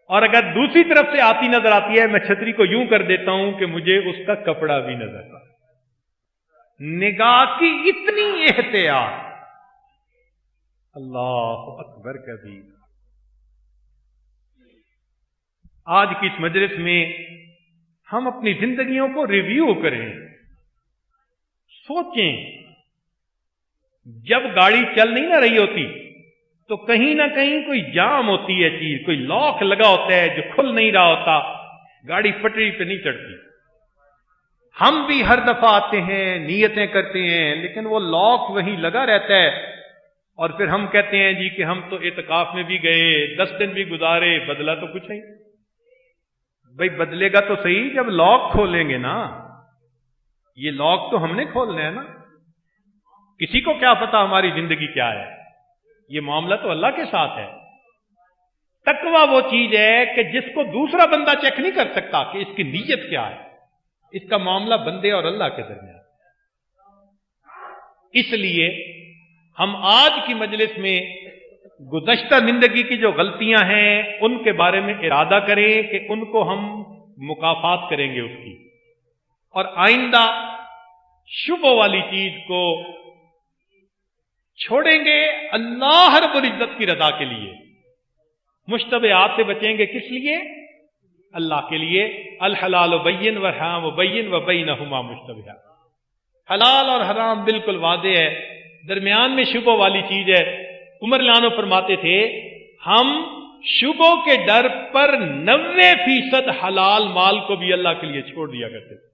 اور اگر دوسری طرف سے آتی نظر آتی ہے میں چھتری کو یوں کر دیتا ہوں کہ مجھے اس کا کپڑا بھی نظر نہ آئے۔ نگاہ کی اتنی احتیاط، اللہ اکبر کبیر۔ آج کی اس مجلس میں ہم اپنی زندگیوں کو ریویو کریں، سوچیں۔ جب گاڑی چل نہیں نہ رہی ہوتی تو کہیں نہ کہیں کوئی جام ہوتی ہے چیز، کوئی لاک لگا ہوتا ہے جو کھل نہیں رہا ہوتا، گاڑی پٹری پہ نہیں چڑھتی۔ ہم بھی ہر دفعہ آتے ہیں، نیتیں کرتے ہیں، لیکن وہ لاک وہیں لگا رہتا ہے، اور پھر ہم کہتے ہیں جی کہ ہم تو اعتکاف میں بھی گئے، 10 دن بھی گزارے، بدلا تو کچھ نہیں۔ بھئی بدلے گا تو صحیح جب لاک کھولیں گے نا، یہ لاک تو ہم نے کھولنا ہے نا۔ کسی کو کیا پتا ہماری زندگی کیا ہے، یہ معاملہ تو اللہ کے ساتھ ہے۔ تقویٰ وہ چیز ہے کہ جس کو دوسرا بندہ چیک نہیں کر سکتا کہ اس کی نیت کیا ہے، اس کا معاملہ بندے اور اللہ کے درمیان۔ اس لیے ہم آج کی مجلس میں گزشتہ زندگی کی جو غلطیاں ہیں ان کے بارے میں ارادہ کریں کہ ان کو ہم مکافات کریں گے اس کی، اور آئندہ شبہ والی چیز کو چھوڑیں گے اللہ رب العزت کی رضا کے لیے، مشتبہات سے بچیں گے کس لیے؟ اللہ کے لیے۔ الحلال بین والحرام بین وبینہما مشتبہات، حلال اور حرام بالکل واضح ہے، درمیان میں شبہ والی چیز ہے۔ عمر لانو فرماتے تھے ہم شبہ کے ڈر پر 90% حلال مال کو بھی اللہ کے لیے چھوڑ دیا کرتے تھے،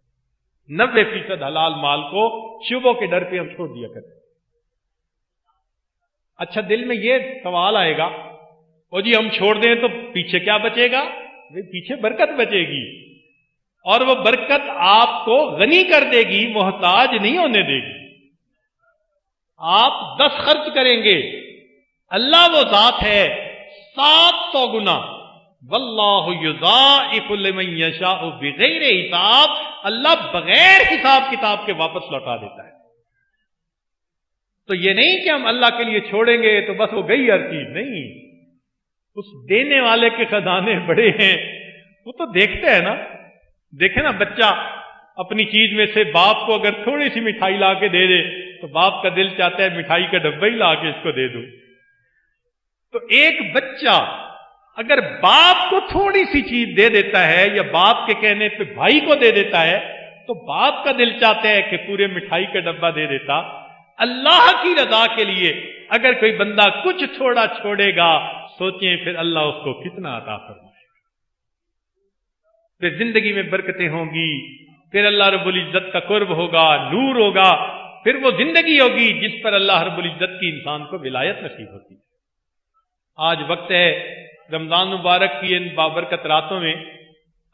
90% حلال مال کو شبہ کے ڈر پہ ہم چھوڑ دیا کرتے تھے۔ اچھا دل میں یہ سوال آئے گا، او جی ہم چھوڑ دیں تو پیچھے کیا بچے گا؟ پیچھے برکت بچے گی، اور وہ برکت آپ کو غنی کر دے گی، محتاج نہیں ہونے دے گی۔ آپ 10 خرچ کریں گے، اللہ وہ ذات ہے 700 گنا، واللہ یضاعف لمن یشاء بغیر حساب، اللہ بغیر حساب کتاب کے واپس لوٹا دیتا ہے۔ تو یہ نہیں کہ ہم اللہ کے لیے چھوڑیں گے تو بس وہ گئی ہر چیز، نہیں، اس دینے والے کے خزانے بڑے ہیں، وہ تو دیکھتے ہیں نا۔ دیکھیں نا بچہ اپنی چیز میں سے باپ کو اگر تھوڑی سی مٹھائی لا کے دے دے تو باپ کا دل چاہتا ہے مٹھائی کا ڈبہ ہی لا کے اس کو دے دو۔ تو ایک بچہ اگر باپ کو تھوڑی سی چیز دے دیتا ہے یا باپ کے کہنے پہ بھائی کو دے دیتا ہے تو باپ کا دل چاہتا ہے کہ پورے مٹھائی کا ڈبہ دے دیتا۔ اللہ کی رضا کے لیے اگر کوئی بندہ کچھ تھوڑا چھوڑے گا، سوچیں پھر اللہ اس کو کتنا عطا فرمائے گا۔ پھر زندگی میں برکتیں ہوں گی، پھر اللہ رب العزت کا قرب ہوگا، نور ہوگا، پھر وہ زندگی ہوگی جس پر اللہ رب العزت کی انسان کو ولایت نصیب ہوتی ہے۔ آج وقت ہے رمضان مبارک کی ان بابرکت راتوں میں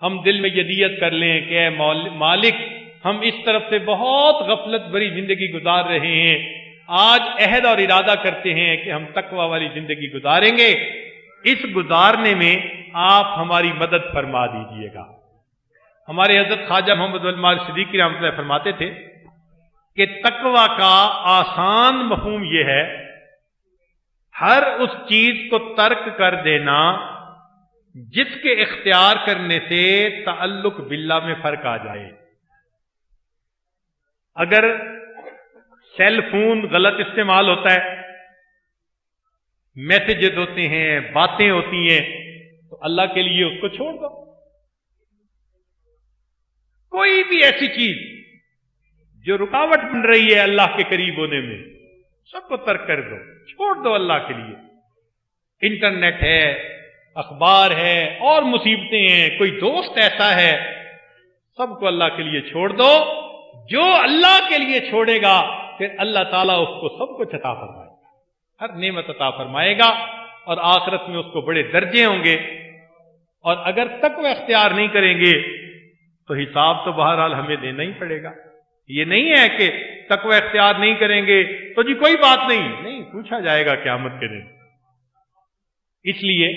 ہم دل میں یہ نیت کر لیں کہ اے مالک، ہم اس طرف سے بہت غفلت بھری زندگی گزار رہے ہیں، آج عہد اور ارادہ کرتے ہیں کہ ہم تقوی والی زندگی گزاریں گے، اس گزارنے میں آپ ہماری مدد فرما دیجئے گا۔ ہمارے حضرت خواجہ محمد علماء صدیقی رحمۃ اللہ فرماتے تھے کہ تقوی کا آسان مفہوم یہ ہے، ہر اس چیز کو ترک کر دینا جس کے اختیار کرنے سے تعلق باللہ میں فرق آ جائے۔ اگر سیل فون غلط استعمال ہوتا ہے، میسجز ہوتے ہیں، باتیں ہوتی ہیں، تو اللہ کے لیے اس کو چھوڑ دو۔ کوئی بھی ایسی چیز جو رکاوٹ بن رہی ہے اللہ کے قریب ہونے میں، سب کو ترک کر دو، چھوڑ دو اللہ کے لیے۔ انٹرنیٹ ہے، اخبار ہے، اور مصیبتیں ہیں، کوئی دوست ایسا ہے، سب کو اللہ کے لیے چھوڑ دو۔ جو اللہ کے لیے چھوڑے گا پھر اللہ تعالیٰ اس کو سب کچھ عطا فرمائے گا، ہر نعمت عطا فرمائے گا، اور آخرت میں اس کو بڑے درجے ہوں گے۔ اور اگر تقوی اختیار نہیں کریں گے تو حساب تو بہرحال ہمیں دینا ہی پڑے گا۔ یہ نہیں ہے کہ تقوی اختیار نہیں کریں گے تو جی کوئی بات نہیں، پوچھا جائے گا قیامت کے دن۔ اس لیے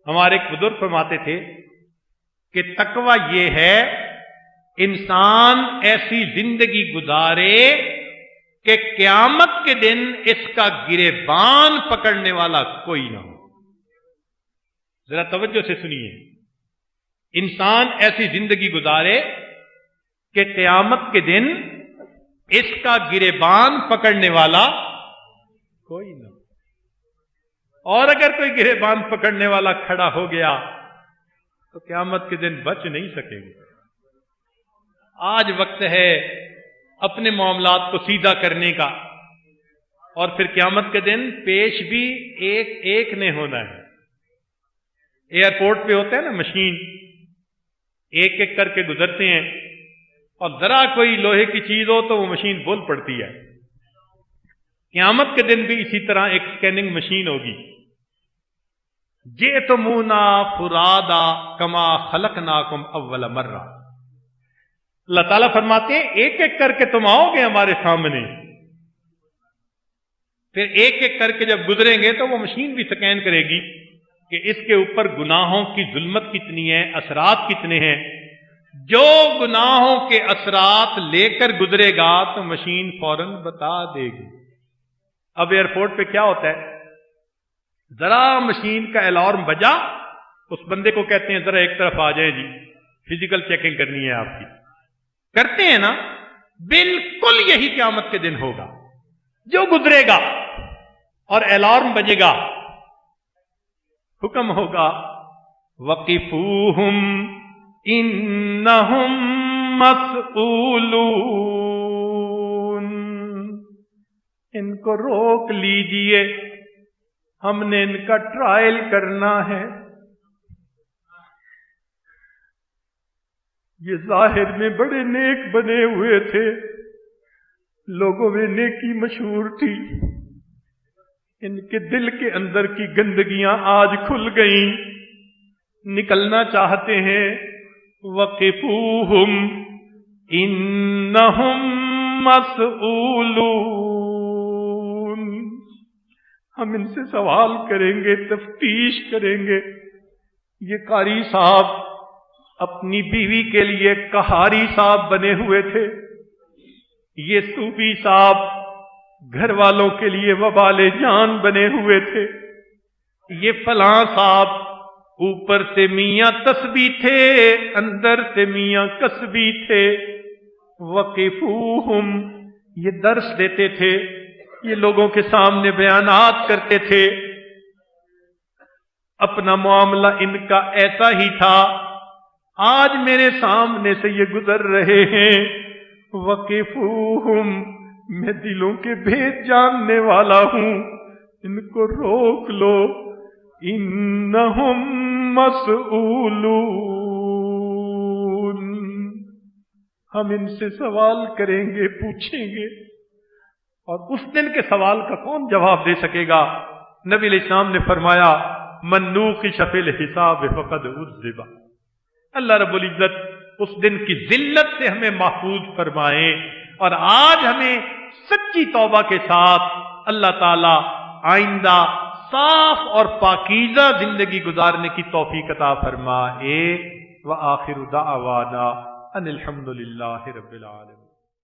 ہمارے ایک بزرگ فرماتے تھے کہ تقوی یہ ہے انسان ایسی زندگی گزارے کہ قیامت کے دن اس کا گریبان پکڑنے والا کوئی نہ ہو۔ ذرا توجہ سے سنیے، انسان ایسی زندگی گزارے کہ قیامت کے دن اس کا گریبان پکڑنے والا کوئی نہ ہو۔ اور اگر کوئی گریبان پکڑنے والا کھڑا ہو گیا تو قیامت کے دن بچ نہیں سکے گا۔ آج وقت ہے اپنے معاملات کو سیدھا کرنے کا، اور پھر قیامت کے دن پیش بھی ایک ایک نے ہونا ہے۔ ایئرپورٹ پہ ہوتا ہے نا مشین، ایک ایک کر کے گزرتے ہیں، اور ذرا کوئی لوہے کی چیز ہو تو وہ مشین بول پڑتی ہے۔ قیامت کے دن بھی اسی طرح ایک سکیننگ مشین ہوگی۔ جئتمونا فرادا کما خلقناکم اول مرہ، اللہ تعالیٰ فرماتے ہیں ایک ایک کر کے تم آؤ گے ہمارے سامنے، پھر ایک ایک کر کے جب گزریں گے تو وہ مشین بھی سکین کرے گی کہ اس کے اوپر گناہوں کی ظلمت کتنی ہے، اثرات کتنے ہیں۔ جو گناہوں کے اثرات لے کر گزرے گا تو مشین فوراً بتا دے گی۔ اب ایئرپورٹ پہ کیا ہوتا ہے، ذرا مشین کا الارم بجا، اس بندے کو کہتے ہیں ذرا ایک طرف آ جائیں جی، فزیکل چیکنگ کرنی ہے آپ کی، کرتے ہیں نا۔ بالکل یہی قیامت کے دن ہوگا، جو گزرے گا اور الارم بجے گا، حکم ہوگا وقفوہم انہم مسئولون، ان کو روک لیجئے، ہم نے ان کا ٹرائل کرنا ہے۔ یہ ظاہر میں بڑے نیک بنے ہوئے تھے، لوگوں میں نیکی مشہور تھی، ان کے دل کے اندر کی گندگیاں آج کھل گئیں، نکلنا چاہتے ہیں۔ وقفوہم انہم مسئولون، ہم ان سے سوال کریں گے، تفتیش کریں گے۔ یہ قاری صاحب اپنی بیوی کے لیے کہاری صاحب بنے ہوئے تھے، یہ صوفی صاحب گھر والوں کے لیے وبال جان بنے ہوئے تھے، یہ فلاں صاحب اوپر سے میاں تسبیح تھے، اندر سے میاں کسبی تھے۔ وقفوہم، یہ درس دیتے تھے، یہ لوگوں کے سامنے بیانات کرتے تھے، اپنا معاملہ ان کا ایسا ہی تھا۔ آج میرے سامنے سے یہ گزر رہے ہیں۔ وقفوہم، میں دلوں کے بھید جاننے والا ہوں، ان کو روک لو۔ انہم مسئولون، ہم ان سے سوال کریں گے، پوچھیں گے، اور اس دن کے سوال کا کون جواب دے سکے گا؟ نبی علیہ السلام نے فرمایا من نوقش فی الحساب فقد عذب۔ اللہ رب العزت اس دن کی ذلت سے ہمیں محفوظ فرمائے، اور آج ہمیں سچی توبہ کے ساتھ اللہ تعالی آئندہ صاف اور پاکیزہ زندگی گزارنے کی توفیق عطا فرمائے۔ وآخر دعوانا ان الحمد للہ رب العالمین۔